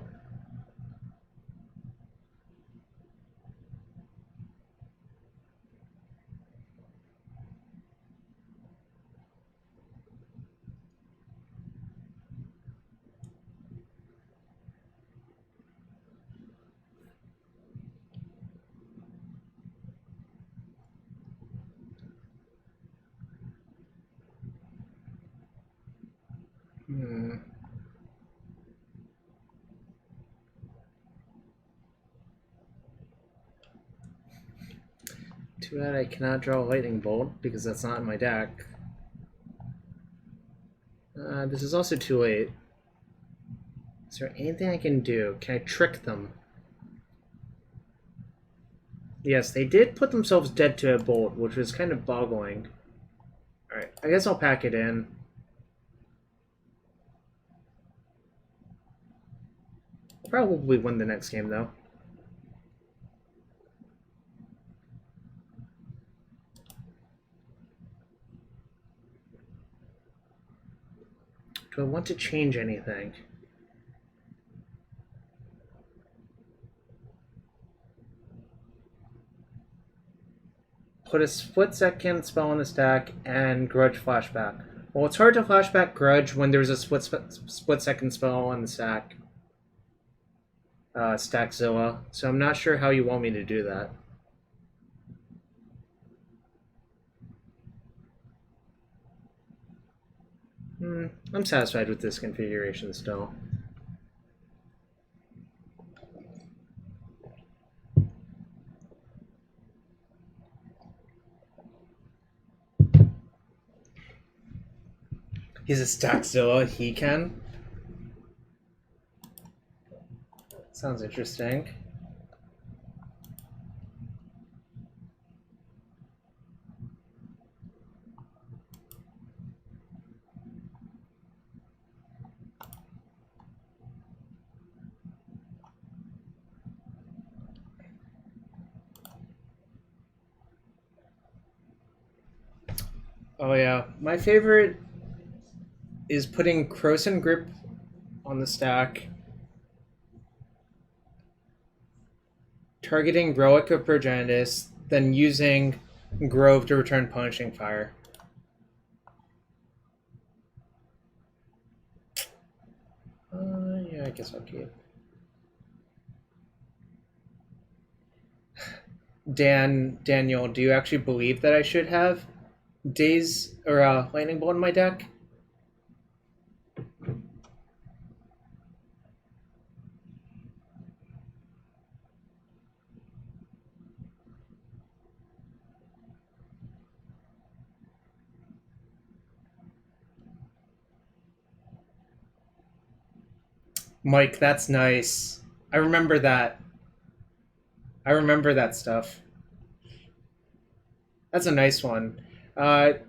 Too bad I cannot draw a lightning bolt, because that's not in my deck. This is also too late. Is there anything I can do? Can I trick them? Yes, they did put themselves dead to a bolt, which was kind of boggling. Alright, I guess I'll pack it in. I'll probably win the next game, though. Do I want to change anything? Put a split-second spell on the stack and Grudge flashback. Well, it's hard to flashback Grudge when there's a split-second spell on the stack. Stackzilla. So I'm not sure how you want me to do that. I'm satisfied with this configuration still. He's a Stackzilla, he can? Sounds interesting. Oh yeah, my favorite is putting Krosan Grip on the stack, targeting Relic of Progenitus, then using Grove to return Punishing Fire. Yeah, I guess I'll keep. Daniel, do you actually believe that I should have Daze or Lightning Bolt in my deck? Mike, that's nice. I remember that. I remember that stuff. That's a nice one. That's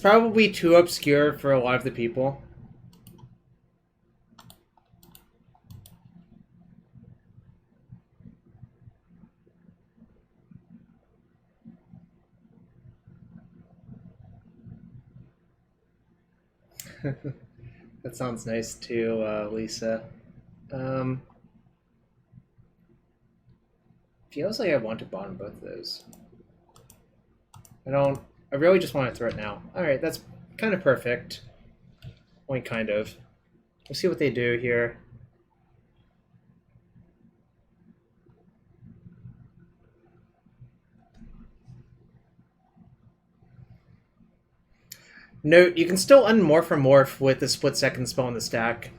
probably too obscure for a lot of the people. That sounds nice too, Lisa. Um, Feels like I want to bond both of those. I really just want to throw it now. Alright, that's kind of perfect. Only kind of. We'll see what they do here. Note, you can still unmorph or morph with the split-second spell in the stack.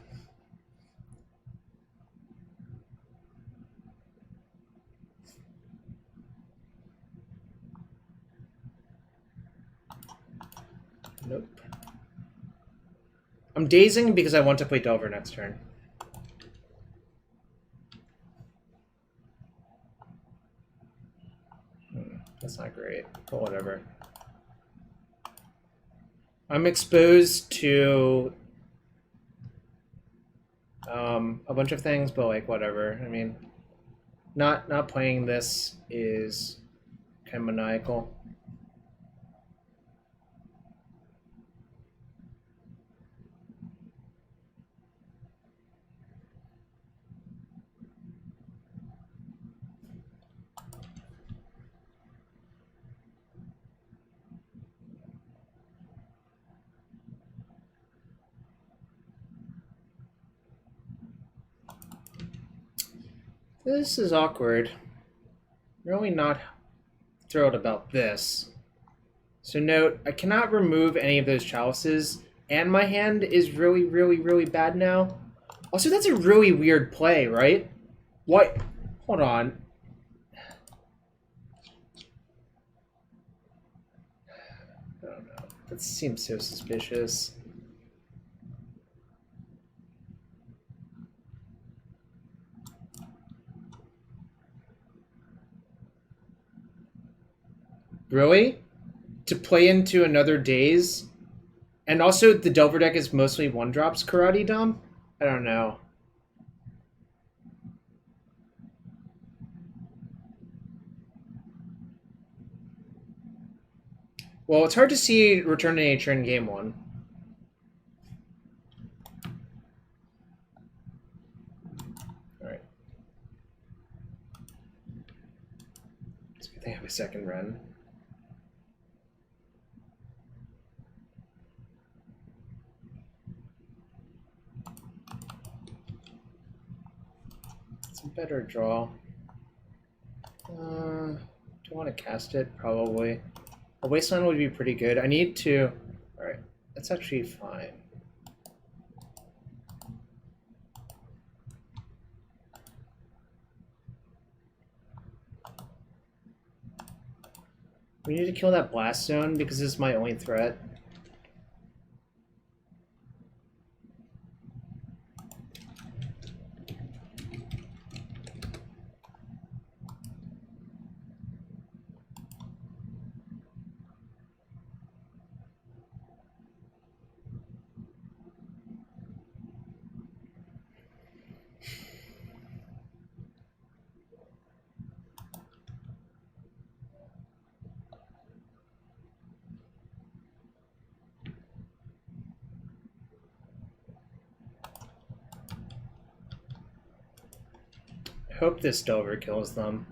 Nope. I'm dazing because I want to play Delver next turn. That's not great, but whatever. I'm exposed to a bunch of things, but like whatever. I mean, not playing this is kind of maniacal. This is awkward. Really not thrilled about this. So note, I cannot remove any of those chalices, and my hand is really, really, really bad now. Also, that's a really weird play, right? What? Hold on. I don't know. That seems so suspicious. Really? To play into another Daze? And also, the Delver deck is mostly one-drops Karate Dom? I don't know. Well, it's hard to see Return to Nature in Game 1. Alright. So I think I have a second Wrenn. It's a better draw. Do I want to cast it? Probably. A Wasteland would be pretty good. I need to... Alright, that's actually fine. We need to kill that Blast Zone because this is my only threat. I hope this Delver kills them.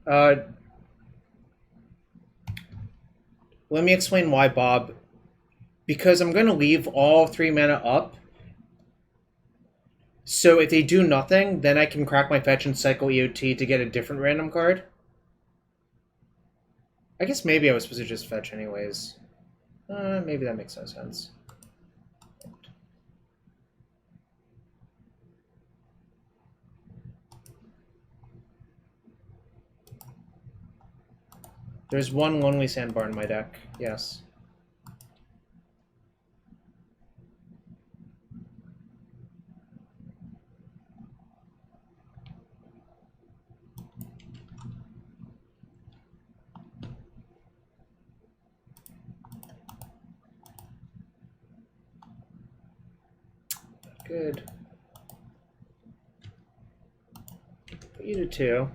Uh, let me explain why, Bob. Because I'm going to leave all 3 mana up. So if they do nothing, then I can crack my fetch and cycle EOT to get a different random card. I guess maybe I was supposed to just fetch anyways. Maybe that makes no sense. There's one Lonely Sandbar in my deck, yes. Good. Put you to 2.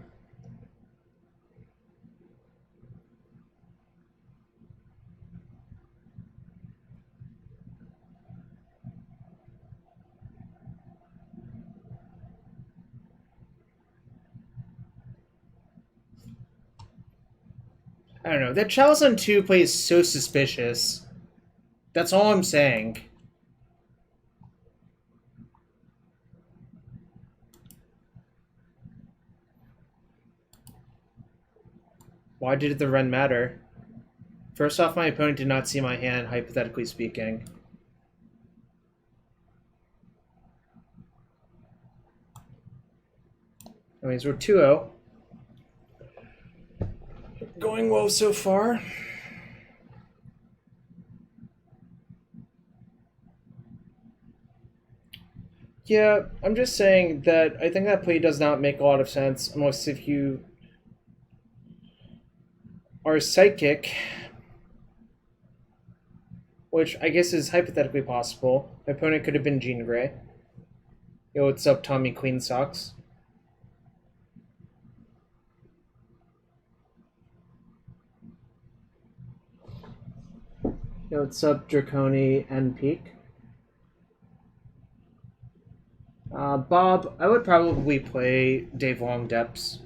I don't know. That Chalice on 2 play is so suspicious. That's all I'm saying. Why did the Wrenn matter? First off, my opponent did not see my hand, hypothetically speaking. That means we're 2-0. Going well so far. Yeah, I'm just saying that I think that play does not make a lot of sense unless if you are psychic, which I guess is hypothetically possible. My opponent could have been Jean Grey. Yo, what's up, Tommy Queen Socks? Yo, what's up, Draconi and Peak? Bob, I would probably play Dave Long Depths.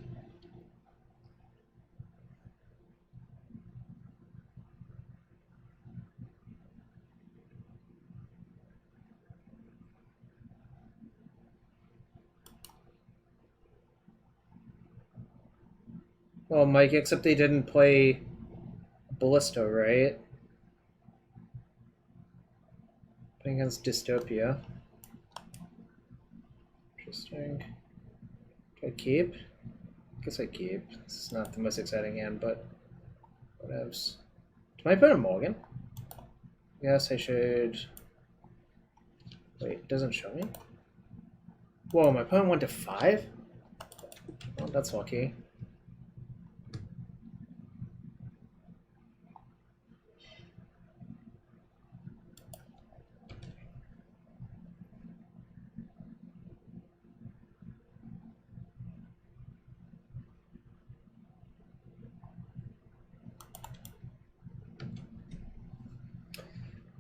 Well, Mike, except they didn't play Ballista, right? Playing against Dystopia. Interesting. Do I keep? I guess I keep. This is not the most exciting hand, but whatevs. Do I put a mulligan? Yes, I should. Wait, it doesn't show me? Whoa, my opponent went to 5? Oh, that's lucky.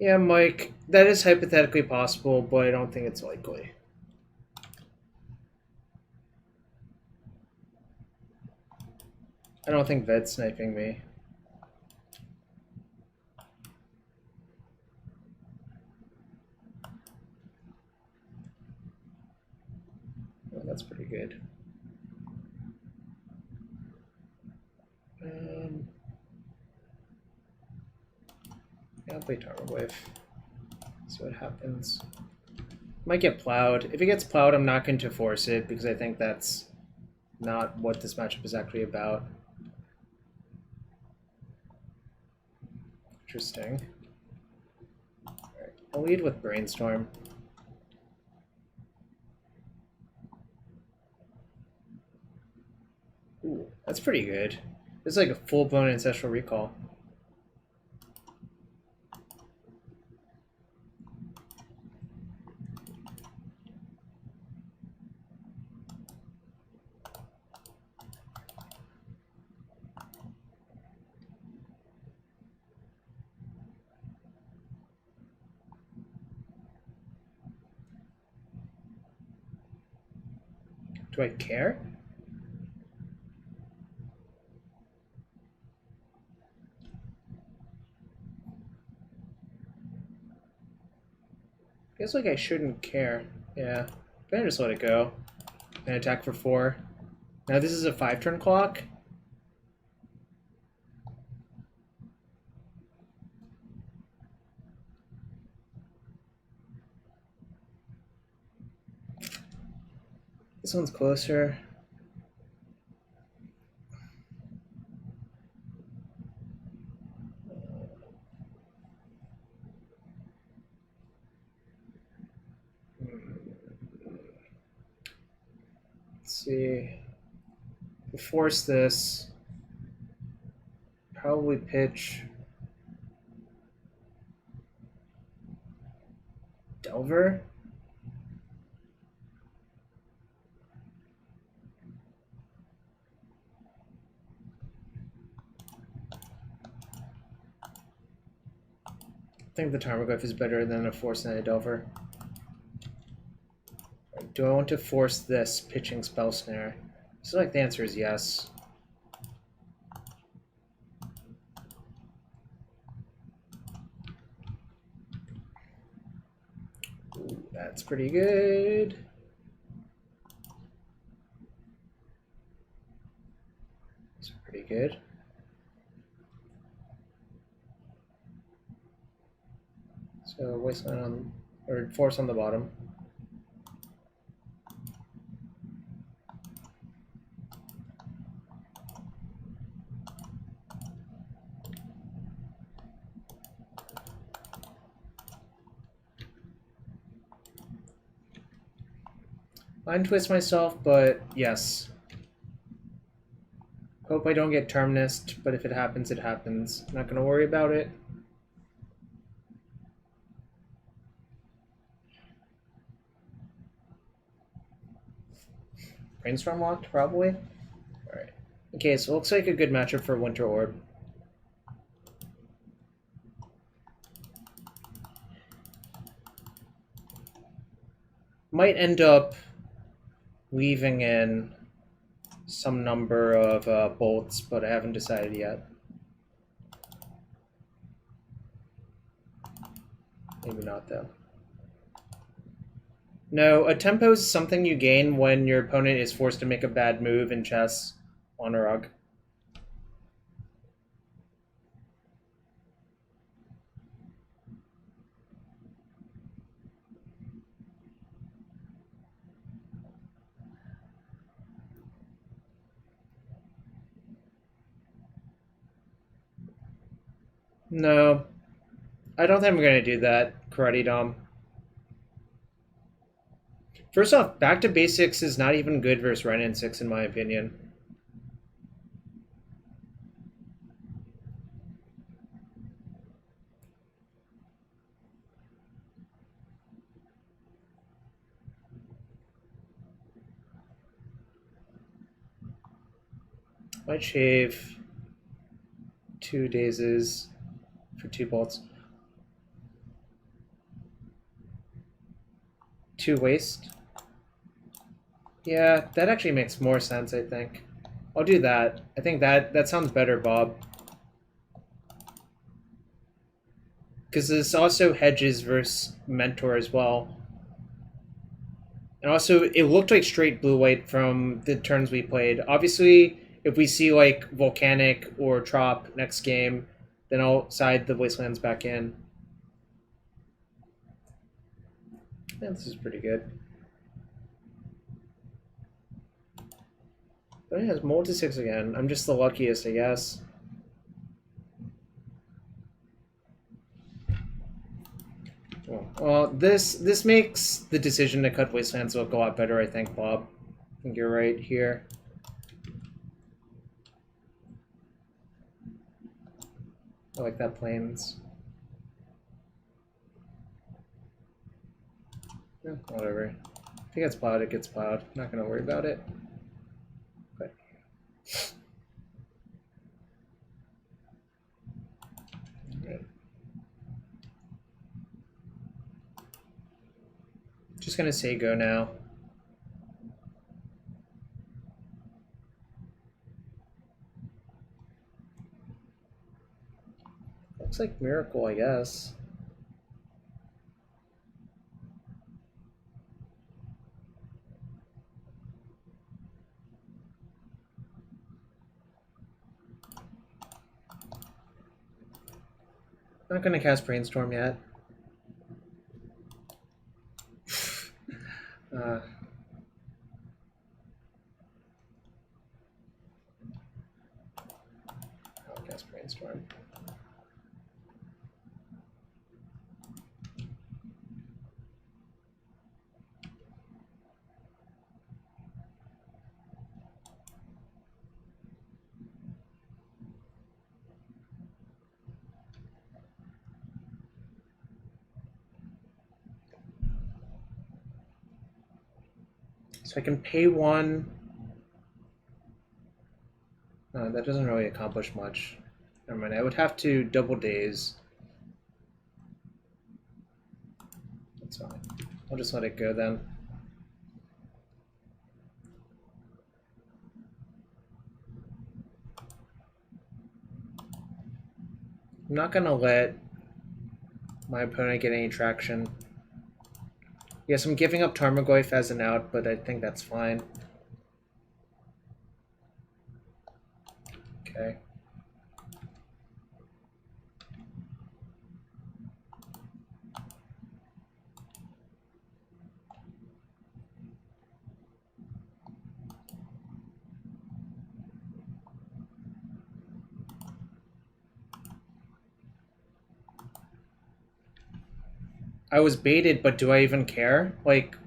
Yeah, Mike, that is hypothetically possible, but I don't think it's likely. I don't think Ved's sniping me. Oh, that's pretty good. Yeah, I'll play Tarmogoyf. See what happens. Might get plowed. If it gets plowed, I'm not going to force it because I think that's not what this matchup is actually about. Interesting. Alright, I'll lead with Brainstorm. Ooh, that's pretty good. It's like a full-blown Ancestral Recall. Do I care? guess like I shouldn't care. Yeah, better just let it go and attack for 4. Now this is a 5-turn clock. This one's closer. Let's see. To force this, probably pitch Delver. I think the Tarmogoyf is better than a Force and a Delver. Right, do I want to force this pitching Spell Snare? I feel like the answer is yes. Ooh, that's pretty good. That's pretty good. So Wasteland on, or Force on the bottom. Mind twist myself, but yes. Hope I don't get Terminist, but if it happens, it happens. I'm not going to worry about it. Brainstorm locked, probably? Alright. Okay, so it looks like a good matchup for Winter Orb. Might end up leaving in some number of bolts, but I haven't decided yet. Maybe not, though. No, a tempo is something you gain when your opponent is forced to make a bad move in chess on a rug. No, I don't think I'm going to do that, Karate Dom. First off, back to basics is not even good versus Wrenn and Six, in my opinion. Might shave 2 Dazes for 2 bolts. 2 waste. Yeah, that actually makes more sense, I think. I'll do that. I think that sounds better, Bob. Because this also hedges versus Mentor as well. And also, it looked like straight blue-white from the turns we played. Obviously, if we see like Volcanic or Trop next game, then I'll side the Wastelands back in. Yeah, this is pretty good. But yeah, it's multi-6 again. I'm just the luckiest, I guess. Well, this makes the decision to cut Wastelands look a lot better, I think, Bob. I think you're right here. I like that Plains. Yeah, whatever. If it gets plowed, it gets plowed. I'm not gonna worry about it. But right. Just gonna say go now. Looks like Miracle, I guess. I'm not gonna cast Brainstorm yet. I'll cast Brainstorm. So I can pay one. That doesn't really accomplish much. Never mind. I would have to double Daze. That's fine. I'll just let it go then. I'm not gonna let my opponent get any traction. Yes, I'm giving up Tarmogoyf as an out, but I think that's fine. Okay. I was baited, but do I even care? Like,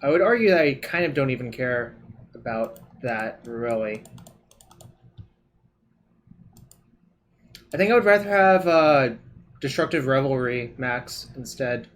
I would argue that I kind of don't even care about that, really. I think I would rather have Destructive Revelry max instead.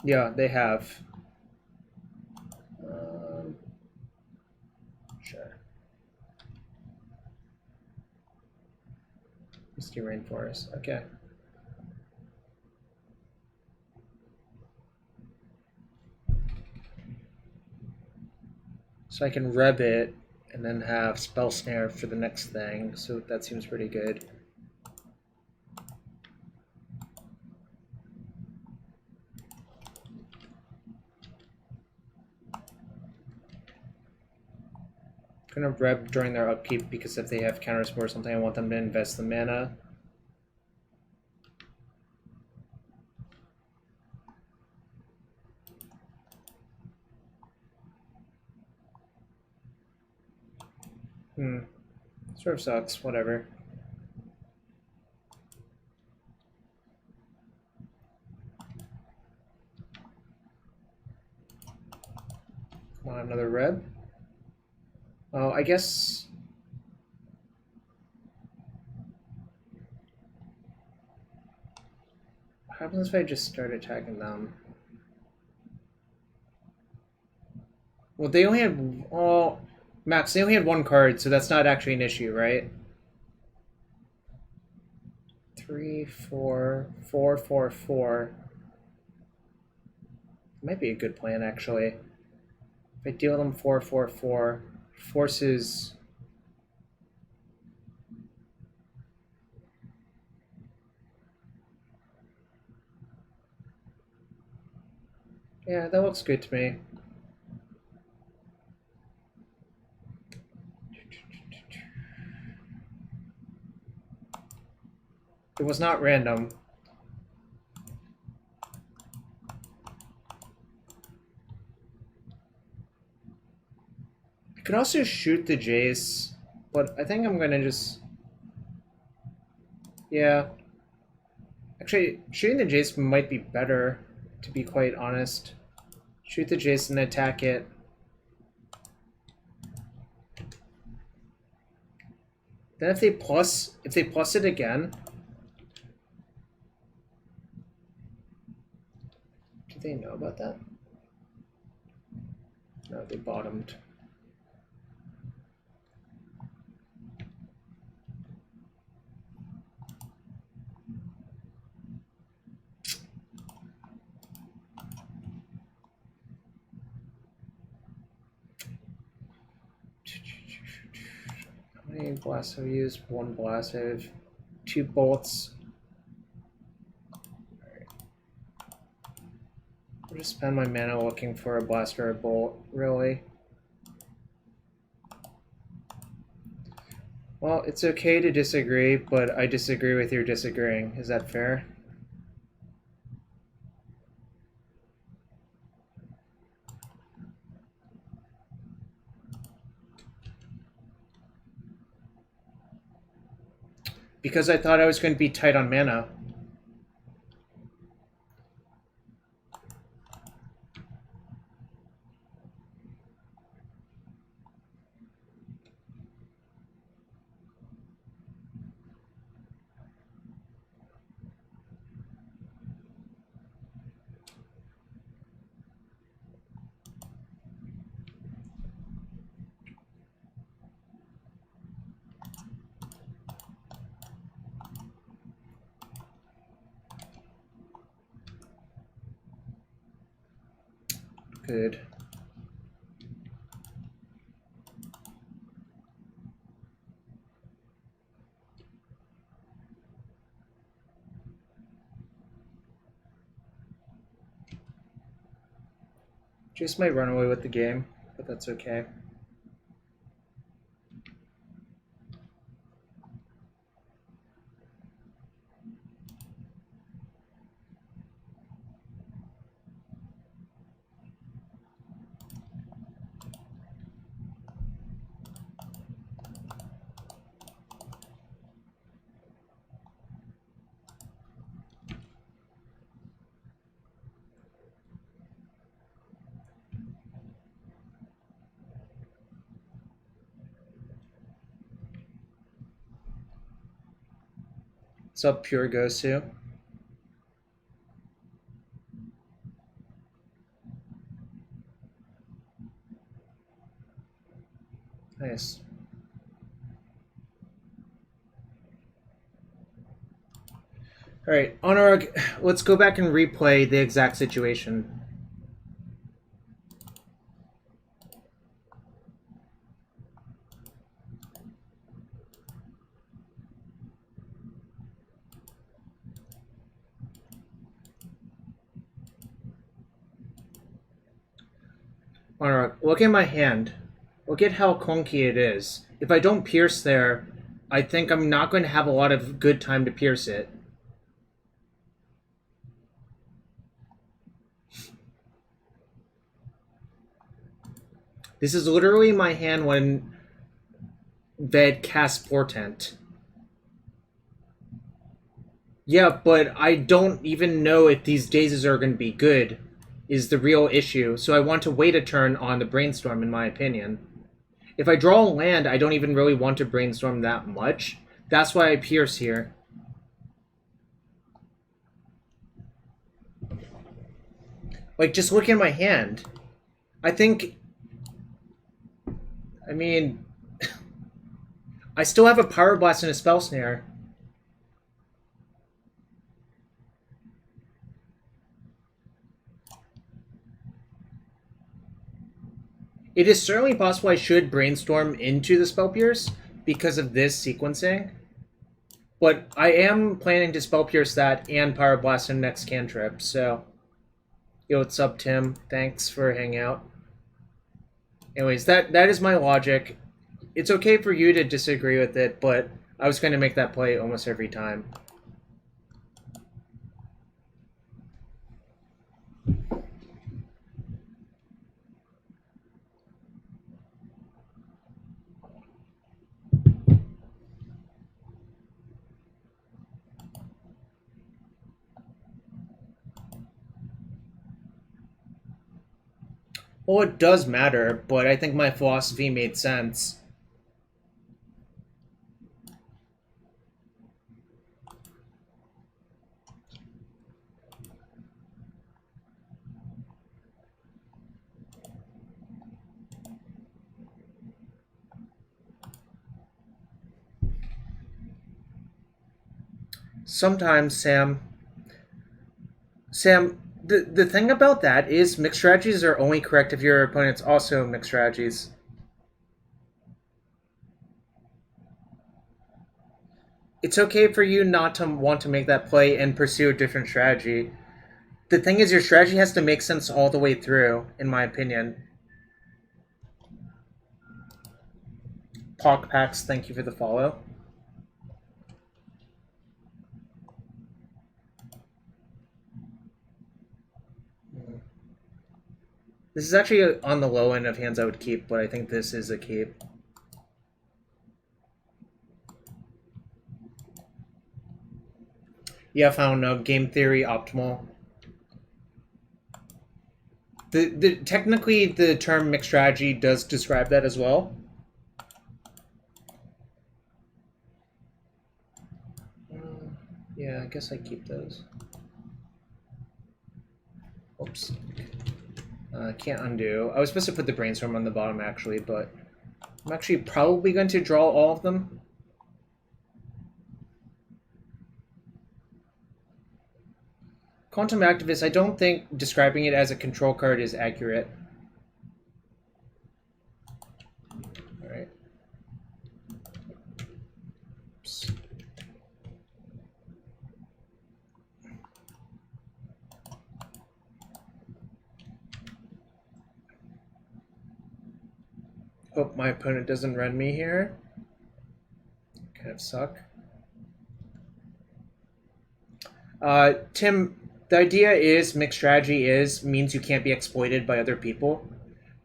Yeah, they have. Sure. Misty Rainforest. Okay. So I can Reb it and then have Spell Snare for the next thing. So that seems pretty good. I'm gonna Reb during their upkeep because if they have Counterspell or something, I want them to invest the mana. Sort of sucks, whatever. Come on, another Reb. Oh, I guess... What happens if I just start attacking them? Well, they only had... Oh, Max, they only had one card, so that's not actually an issue, right? 3, 4, 4, 4, 4. Might be a good plan, actually. If I deal them 4, 4, 4, forces... Yeah, that looks good to me. It was not random. I could also shoot the Jace, but I think I'm gonna just... Yeah. Actually, shooting the Jace might be better, to be quite honest. Shoot the Jace and attack it. Then if they plus it again... Do they know about that? No, they bottomed. How many blasts have I used? One blast. I have 2 bolts. Alright. I'll just spend my mana looking for a blast or a bolt, really. Well, it's okay to disagree, but I disagree with your disagreeing. Is that fair? Because I thought I was going to be tight on mana. Good. Just might run away with the game, but that's okay. What's up, Pure Gosu? Nice. Alright, let's go back and replay the exact situation. Alright, look at my hand. Look at how clunky it is. If I don't pierce there, I think I'm not going to have a lot of good time to pierce it. This is literally my hand when Ved casts Portent. Yeah, but I don't even know if these dazes are going to be good, is the real issue. So I want to wait a turn on the Brainstorm, in my opinion. If I draw a land, I don't even really want to Brainstorm that much. That's why I pierce here. Like, just look at my hand. I think... I mean... I still have a Pyroblast and a Spell Snare. It is certainly possible I should Brainstorm into the Spell Pierce because of this sequencing. But I am planning to Spell Pierce that and Pyroblast in the next cantrip, so... Yo, what's up, Tim? Thanks for hanging out. Anyways, that is my logic. It's okay for you to disagree with it, but I was going to make that play almost every time. Well, it does matter, but I think my philosophy made sense. Sometimes, Sam, the thing about that is mixed strategies are only correct if your opponent's also mixed strategies. It's okay for you not to want to make that play and pursue a different strategy. The thing is, your strategy has to make sense all the way through, in my opinion. Packs, thank you for the follow. This is actually on the low end of hands I would keep, but I think this is a keep. Yeah, I don't know. Game theory optimal. Technically, the term mixed strategy does describe that as well. Yeah, I guess I keep those. Oops. Can't undo. I was supposed to put the Brainstorm on the bottom, actually, but I'm actually probably going to draw all of them. Quantum Activist, I don't think describing it as a control card is accurate. Alright. Hope my opponent doesn't run me here. Kind of suck. Tim, the idea is mixed strategy means you can't be exploited by other people.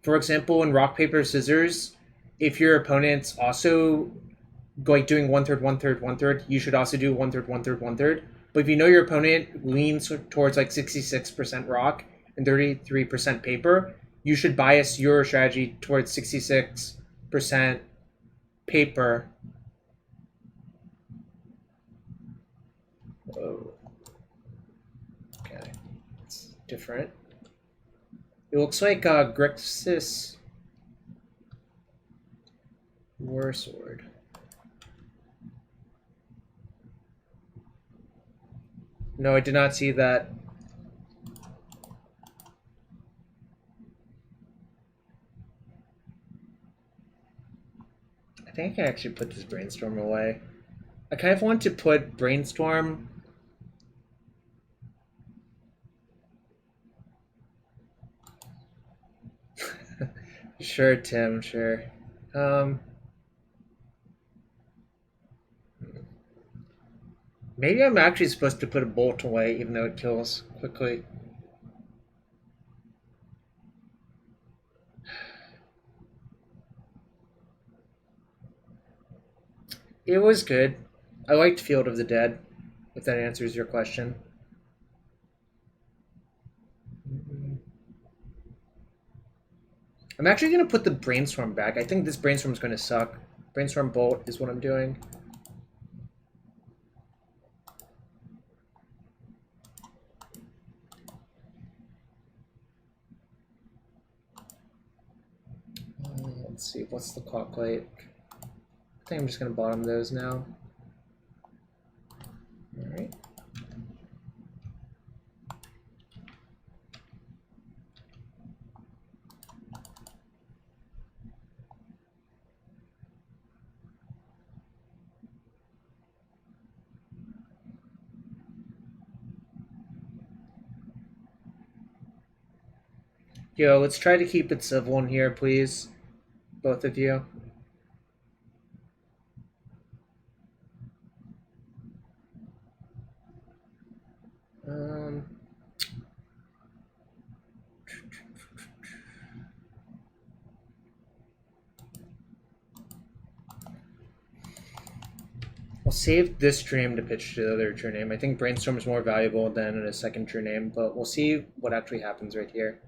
For example, in rock, paper, scissors, if your opponent's also like doing 1/3, 1/3, 1/3, you should also do 1/3, 1/3, 1/3. But if you know your opponent leans towards like 66% rock and 33% paper, you should bias your strategy towards 66% paper. Oh. Okay, it's different. It looks like Grixis War Sword. No, I did not see that. I think I can actually put this Brainstorm away. I kind of want to put Brainstorm... Sure, Tim, sure. Maybe I'm actually supposed to put a bolt away, even though it kills quickly. It was good. I liked Field of the Dead, if that answers your question. I'm actually going to put the Brainstorm back. I think this Brainstorm is going to suck. Brainstorm Bolt is what I'm doing. Let's see, what's the clock like? I think I'm just going to bottom those now. Alright. Yo, let's try to keep it civil in here, please. Both of you. I'll save this True-Name to pitch to the other True-Name. I think Brainstorm is more valuable than a second True-Name, but we'll see what actually happens right here.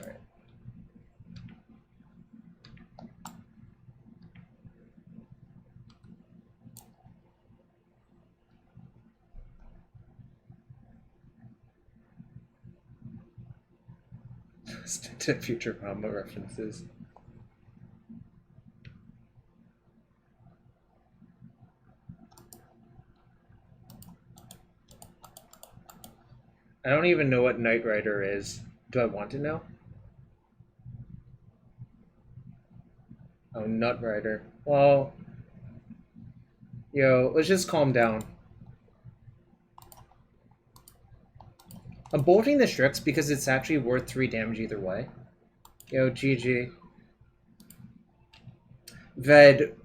Alright. To future combo references. I don't even know what Knight Rider is. Do I want to know? Oh, Nut Rider. Well, yo, let's just calm down. I'm bolting the Strix because it's actually worth 3 damage either way. Yo, GG. Ved,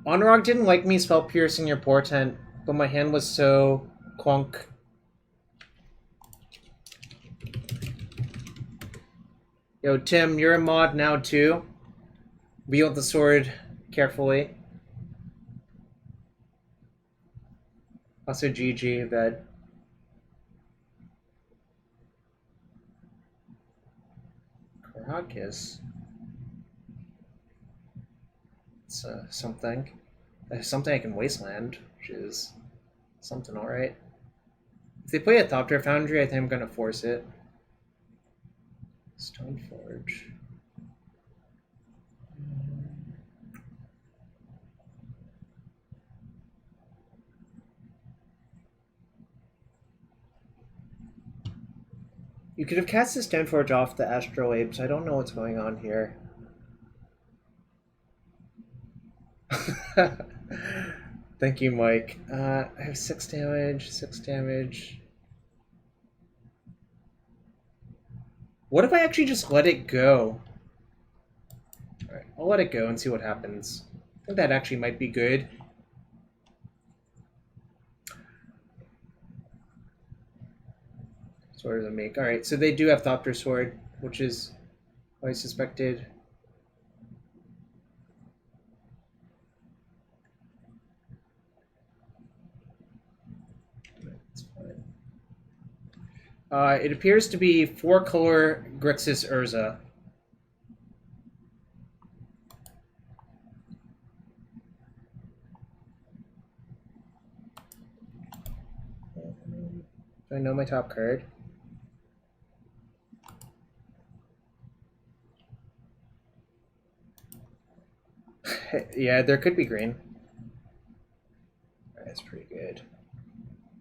Honorog didn't like me spell piercing your portent, but my hand was so clunk. Yo, Tim, you're a mod now too. Wield the sword carefully. Also, GG, Ved. Caracas. It's something. Something I can Wasteland, which is something alright. If they play a Thopter Foundry, I think I'm gonna force it. Stoneforge. You could have cast the Stoneforge off the Astral Apes. I don't know what's going on here. Thank you, Mike. I have 6 damage, 6 damage. What if I actually just let it go? Alright, I'll let it go and see what happens. I think that actually might be good. Sword of the Make. Alright, so they do have Thopter Sword, which is what I suspected. It appears to be 4-color Grixis Urza. Do I know my top card? Yeah, there could be green. That's pretty good.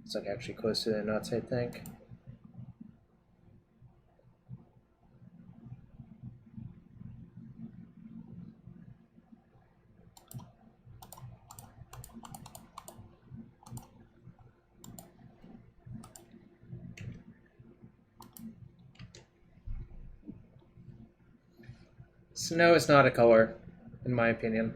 It's like actually close to the nuts, I think. Snow is not a color, in my opinion.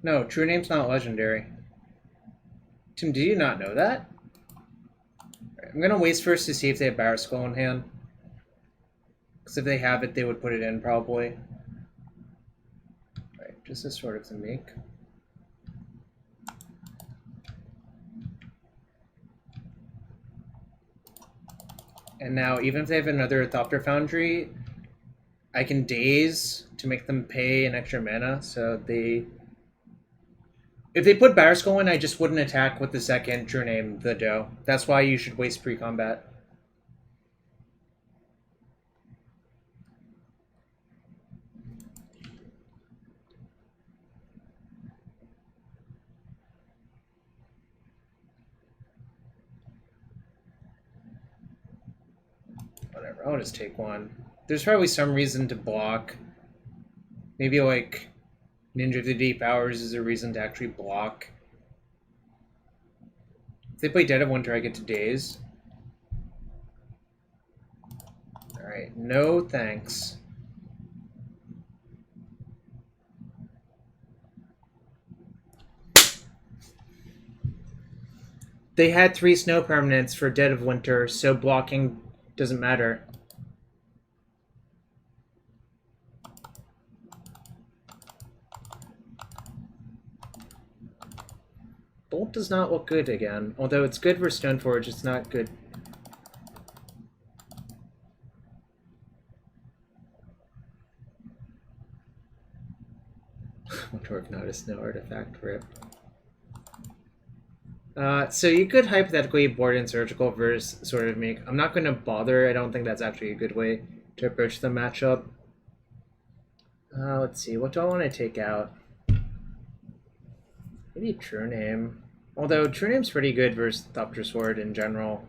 No, True-Name's not legendary. Tim, did you not know that? Right, I'm gonna waste first to see if they have Barret Skull in hand. Because if they have it, they would put it in, probably. Right, just as sort of to make. And now, even if they have another Thopter Foundry, I can Daze to make them pay an extra mana, so they... If they put Barret Skull in, I just wouldn't attack with the second True Name, the Doe. That's why you should waste pre-combat. Whatever, I'll just take one. There's probably some reason to block. Maybe like Ninja of the Deep Hours is a reason to actually block. If they play Dead of Winter, I get to Daze. Alright, no thanks. They had 3 snow permanents for Dead of Winter, so blocking doesn't matter. Bolt does not look good again. Although it's good for Stoneforge, it's not good. Winter Orb noticed no artifact rip. So you could hypothetically board in Surgical versus sort of make... I'm not going to bother. I don't think that's actually a good way to approach the matchup. Let's see. What do I want to take out? Maybe True-Name. Although True-Name's pretty good versus Thopter Sword in general.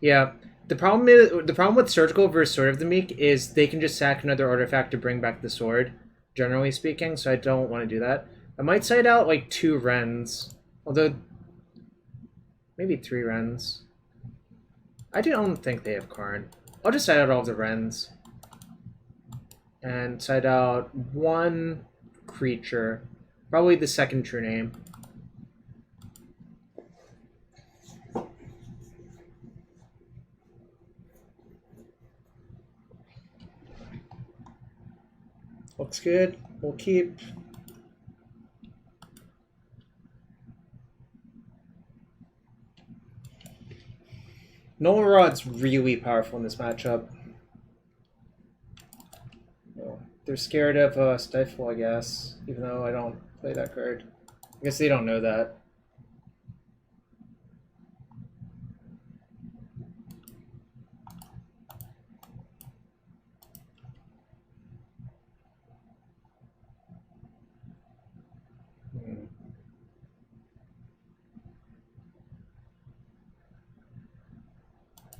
Yeah. The problem with Surgical versus Sword of the Meek is they can just sack another artifact to bring back the sword, generally speaking, so I don't want to do that. I might side out like 2 Wrens. Although maybe 3 Wrens. I don't think they have Karn. I'll just side out all of the Wrens. And side out 1 creature. Probably the second True-Name. Looks good. We'll keep. Null Rod's really powerful in this matchup. Oh, they're scared of Stifle, I guess, even though I don't play that card. I guess they don't know that.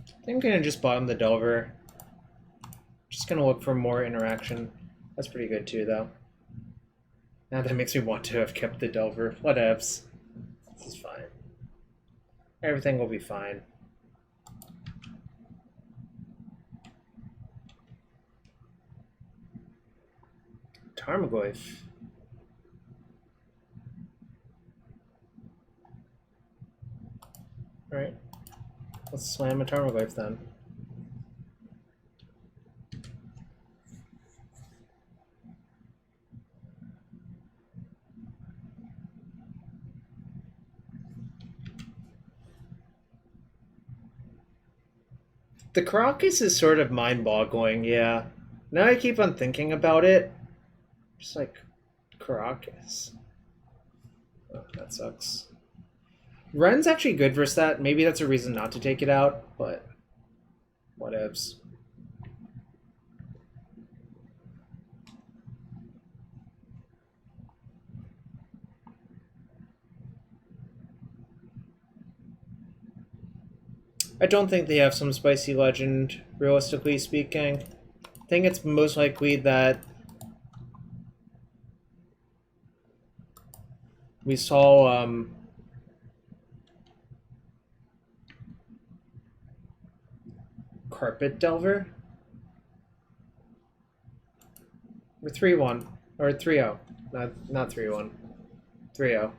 I think I'm gonna just bottom the Delver. Just gonna look for more interaction. That's pretty good too, though. Now that makes me want to have kept the Delver. Whatevs. This is fine. Everything will be fine. Tarmogoyf. Alright. Let's slam a Tarmogoyf then. The Caracas is sort of mind-boggling, yeah. Now I keep on thinking about it. Just like, Caracas. Oh, that sucks. Wren's actually good versus that. Maybe that's a reason not to take it out, but whatevs. I don't think they have some spicy legend, realistically speaking. I think it's most likely that we saw Carpet Delver. Or 3-1. Or 3-0. Not 3-1. 3-0.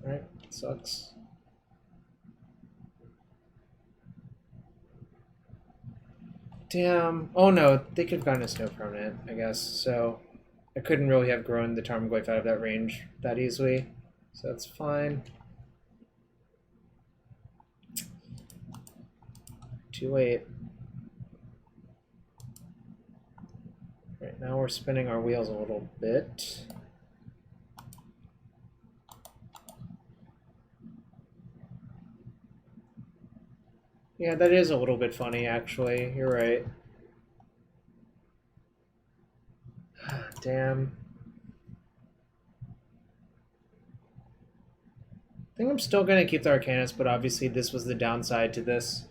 Alright, sucks. Damn. Oh no, they could have gotten a snow permanent, I guess. So I couldn't really have grown the Tarmogoyf out of that range that easily. So that's fine. Too late. Right now we're spinning our wheels a little bit. Yeah, that is a little bit funny, actually. You're right. Damn. I think I'm still going to keep the Arcanist, but obviously this was the downside to this.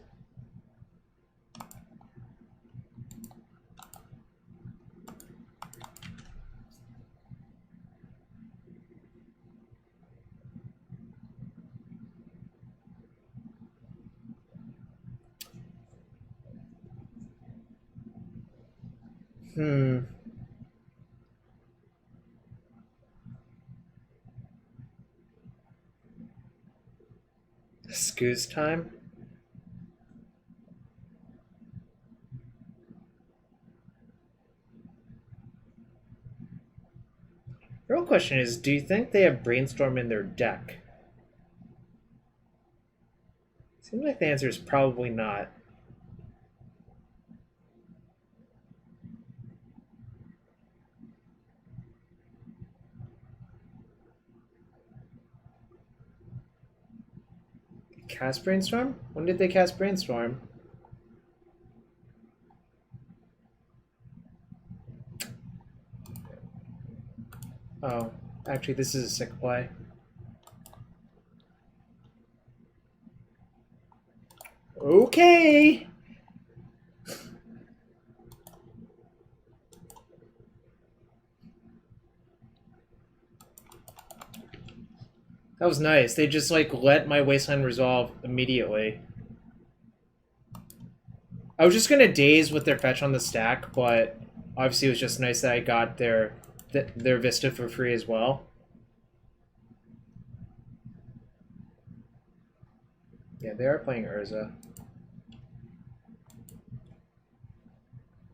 Excuse time. The real question is, do you think they have Brainstorm in their deck? Seems like the answer is probably not. Cast Brainstorm? When did they cast Brainstorm? Oh, actually, this is a sick play. Okay! That was nice. They just, like, let my Wasteland resolve immediately. I was just gonna Daze with their fetch on the stack, but obviously it was just nice that I got their Vista for free as well. Yeah, they are playing Urza.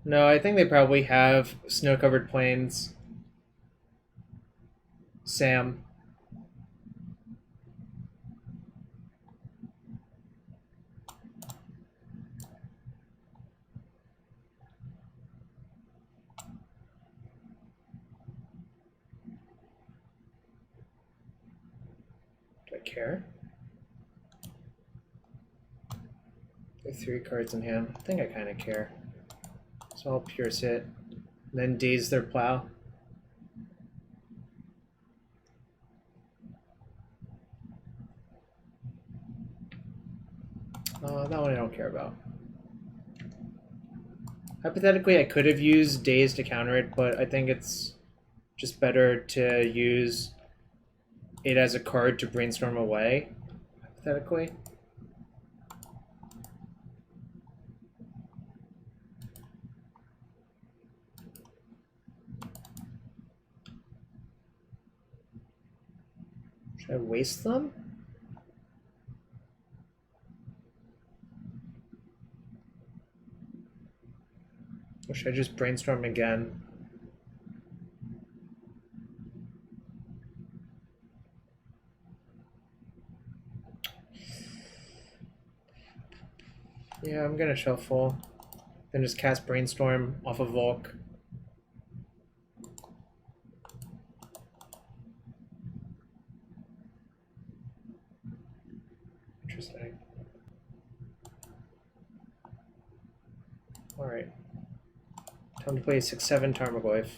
No, I think they probably have Snow-Covered Plains. Sam. Do I care? They have 3 cards in hand. I think I kind of care. So I'll Pierce it. Then Daze their Plow. That one I don't care about. Hypothetically, I could have used Daze to counter it, but I think it's just better to use it as a card to Brainstorm away, hypothetically. Should I waste them? Or should I just Brainstorm again? Yeah, I'm gonna shuffle. Then just cast Brainstorm off of Volk. Interesting. Alright. Time to play 6/7 Tarmogoyf.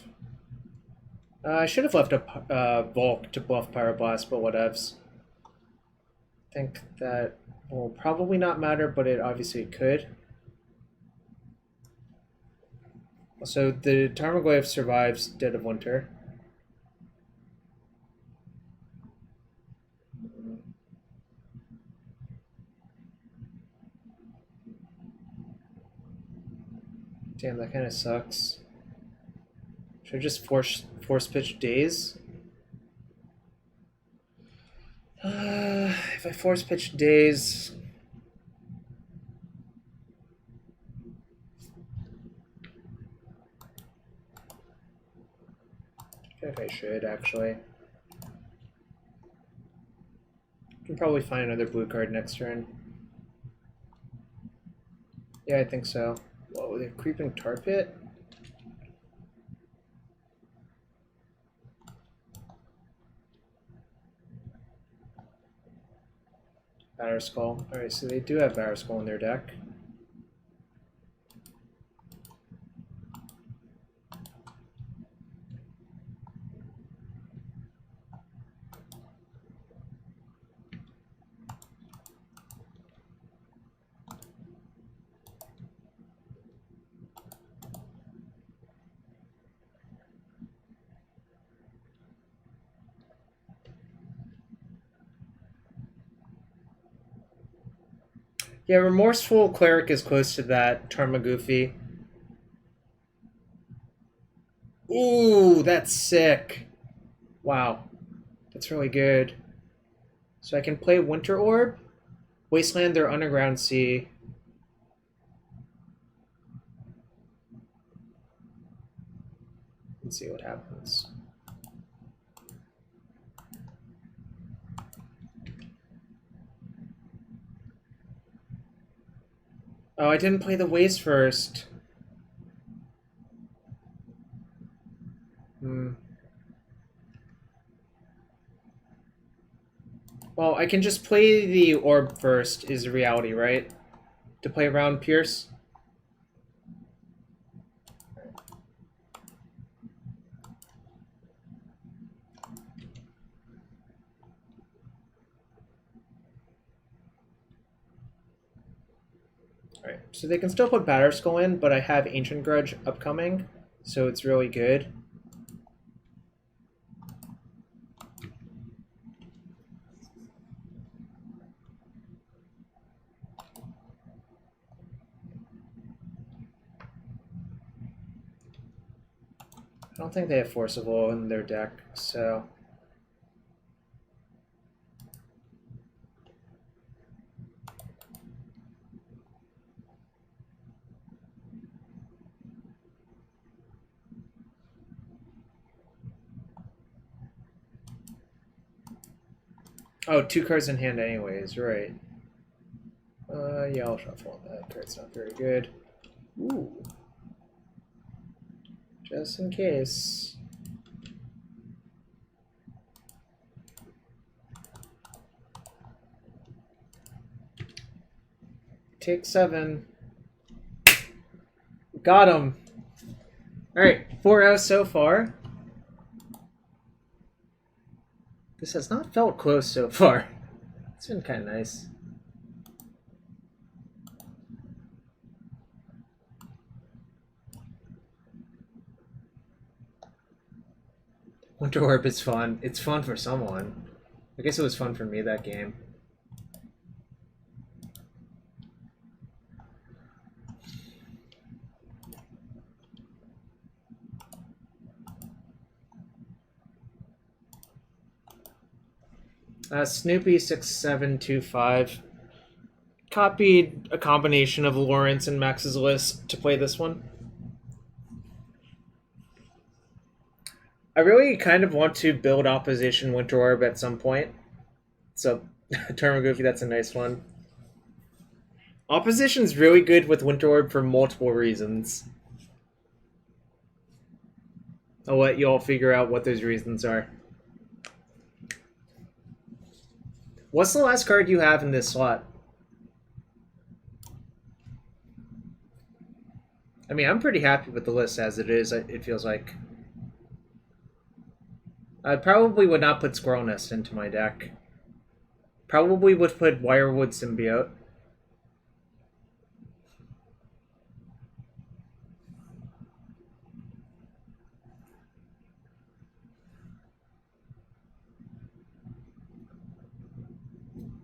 I should have left a Volk to bluff Pyroblast, but whatevs. I think that will probably not matter, but it obviously could. So the Tarmogoyf survives Dead of Winter. Damn, that kind of sucks. Should I just force pitch Daze? If I force pitch Daze, I think I should actually. I can probably find another blue card next turn. Yeah, I think so. Whoa, they're creeping Tar Pit? Batterskull. Alright, so they do have Batterskull in their deck. Yeah, Remorseful Cleric is close to that. Tarmogoyf. Ooh, that's sick. Wow. That's really good. So I can play Winter Orb. Wasteland or Underground Sea. Let's see what happens. Oh, I didn't play the Waste first. Well, I can just play the Orb first, is reality, right? To play around Pierce? Alright, so they can still put Batter Skull in, but I have Ancient Grudge upcoming, so it's really good. I don't think they have Force of Will in their deck, so... Oh, 2 cards in hand anyways, right. Yeah, I'll shuffle that. Card's not very good. Ooh. Just in case. Take 7. Got him. Alright, 4-0 so far. This has not felt close so far. It's been kind of nice. Winter Orb is fun. It's fun for someone. I guess it was fun for me that game. Snoopy6725 copied a combination of Lawrence and Max's list to play this one. I really kind of want to build opposition Winter Orb at some point. So, Tarmogoyf, that's a nice one. Opposition's really good with Winter Orb for multiple reasons. I'll let you all figure out what those reasons are. What's the last card you have in this slot? I mean, I'm pretty happy with the list as it is, it feels like. I probably would not put Squirrel Nest into my deck. Probably would put Wirewood Symbiote.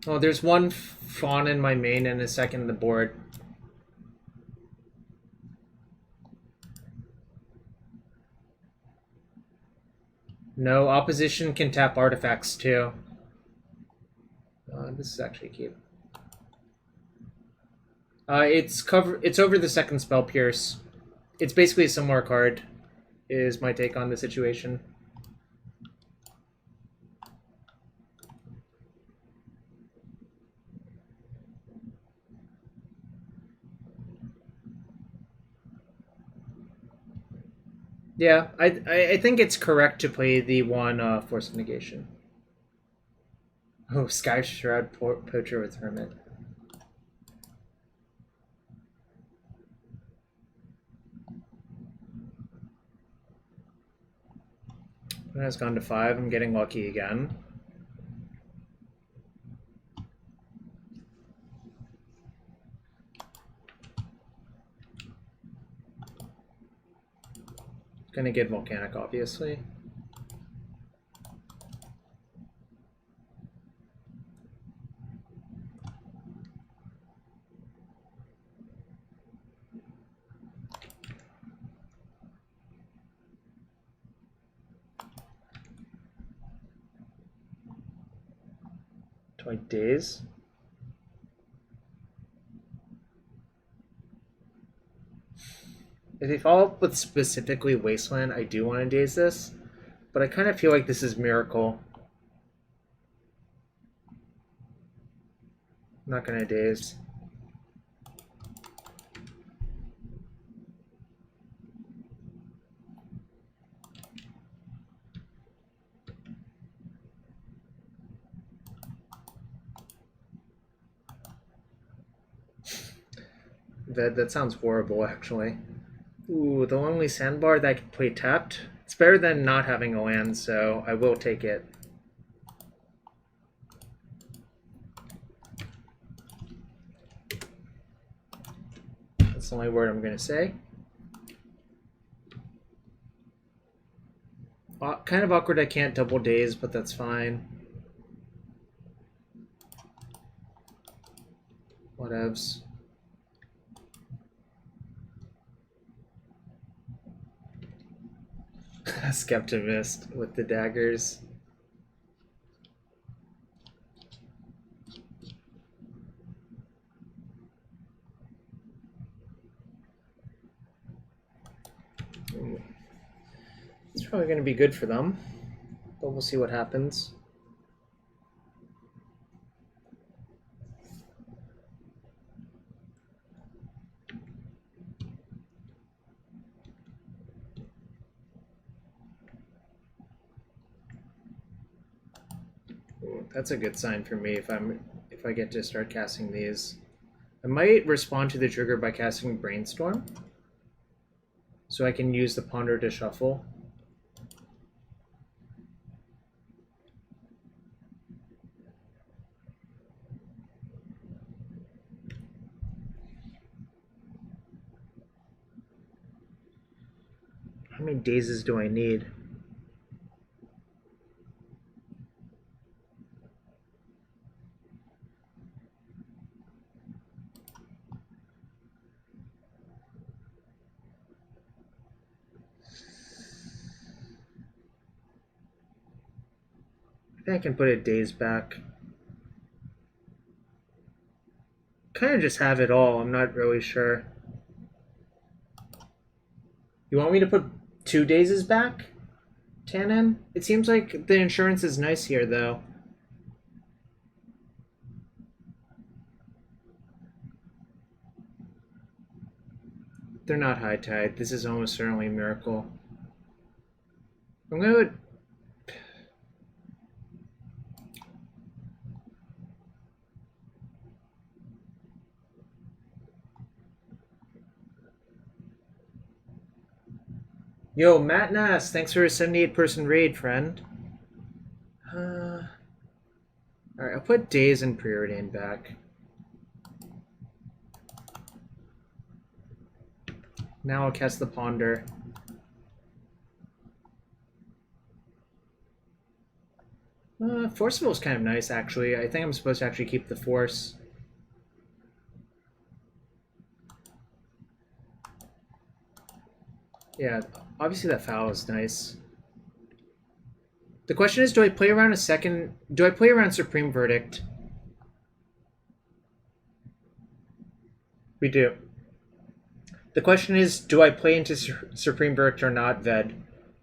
Oh, there's one Fawn in my main and a second in the board. No, opposition can tap artifacts too. This is actually cute. It's over the second spell Pierce. It's basically a similar card, is my take on the situation. Yeah, I think it's correct to play the one Force of Negation. Oh, Sky Shroud Poacher with Hermit. It has gone to 5. I'm getting lucky again. Gonna get Volcanic, obviously. Do I Daze? If they follow up with specifically Wasteland, I do want to daze this, but I kind of feel like this is Miracle. I'm not going to daze. That sounds horrible, actually. Ooh, the Lonely Sandbar that I can play tapped. It's better than not having a land, so I will take it. That's the only word I'm going to say. Kind of awkward I can't double daze, but that's fine. Whatevs. Skeptimist with the daggers. Ooh. It's probably going to be good for them, but we'll see what happens. Ooh, that's a good sign for me if I get to start casting these. I might respond to the trigger by casting Brainstorm, so I can use the Ponder to shuffle. How many dazes do I need? I think I can put a daze back. Kind of just have it all. I'm not really sure. You want me to put 2 dazes back? Tannen? It seems like the insurance is nice here, though. They're not high tide. This is almost certainly a miracle. I'm gonna... Yo, Matt Nass, thanks for a 78-person raid, friend. Alright, I'll put Daze and Preordain back. Now I'll cast the Ponder. Forceful is kind of nice, actually. I think I'm supposed to actually keep the Force. Yeah, obviously that foul is nice. The question is, do I play around Supreme Verdict? We do. The question is, do I play into Supreme Verdict or not, Ved?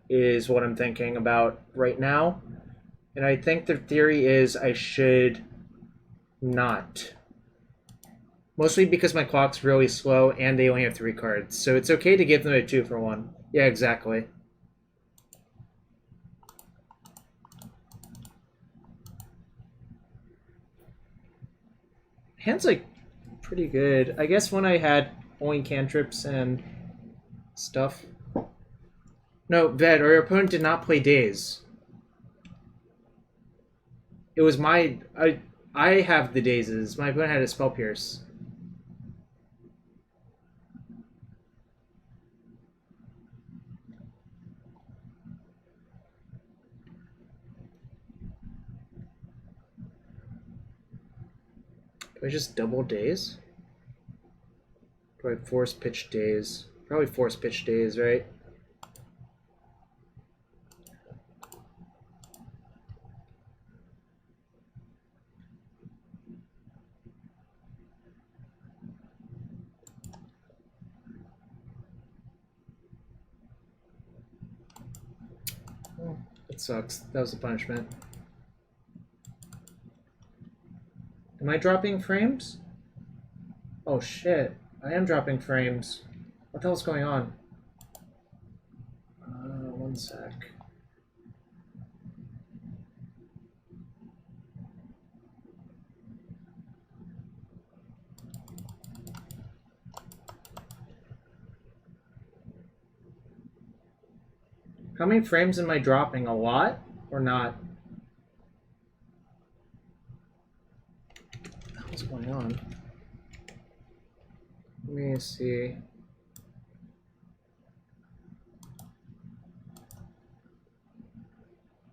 Is what I'm thinking about right now. And I think the theory is I should not. Mostly because my clock's really slow and they only have 3 cards. So it's okay to give them a 2-for-1. Yeah, exactly. Hand's like pretty good. I guess when I had only cantrips and stuff. No, Ved, or your opponent did not play Daze. It was my... I have the Dazes. My opponent had a Spell Pierce. Do I just double Daze? Do I force pitch Daze? Probably force pitch Daze, right? That sucks. That was a punishment. Am I dropping frames? Oh shit. I am dropping frames. What the hell's going on? One sec. How many frames am I dropping? A lot? Or not? What's going on? Let me see.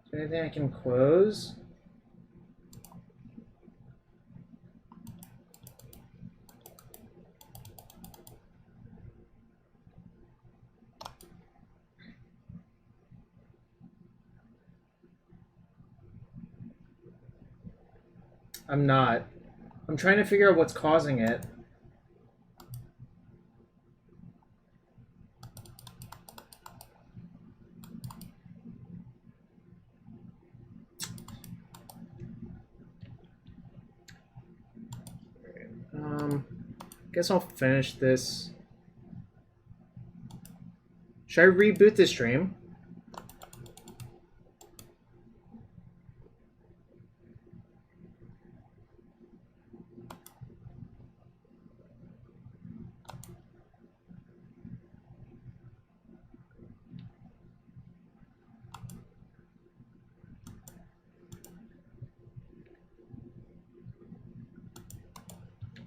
Is there anything I can close? I'm not. I'm trying to figure out what's causing it. Guess I'll finish this. Should I reboot the stream?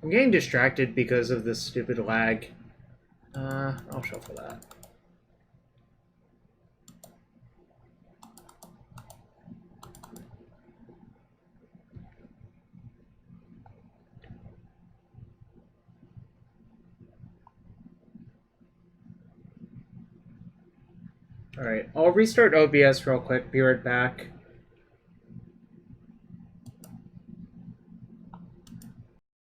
I'm getting distracted because of this stupid lag. I'll shuffle that. Alright, I'll restart OBS real quick, be right back.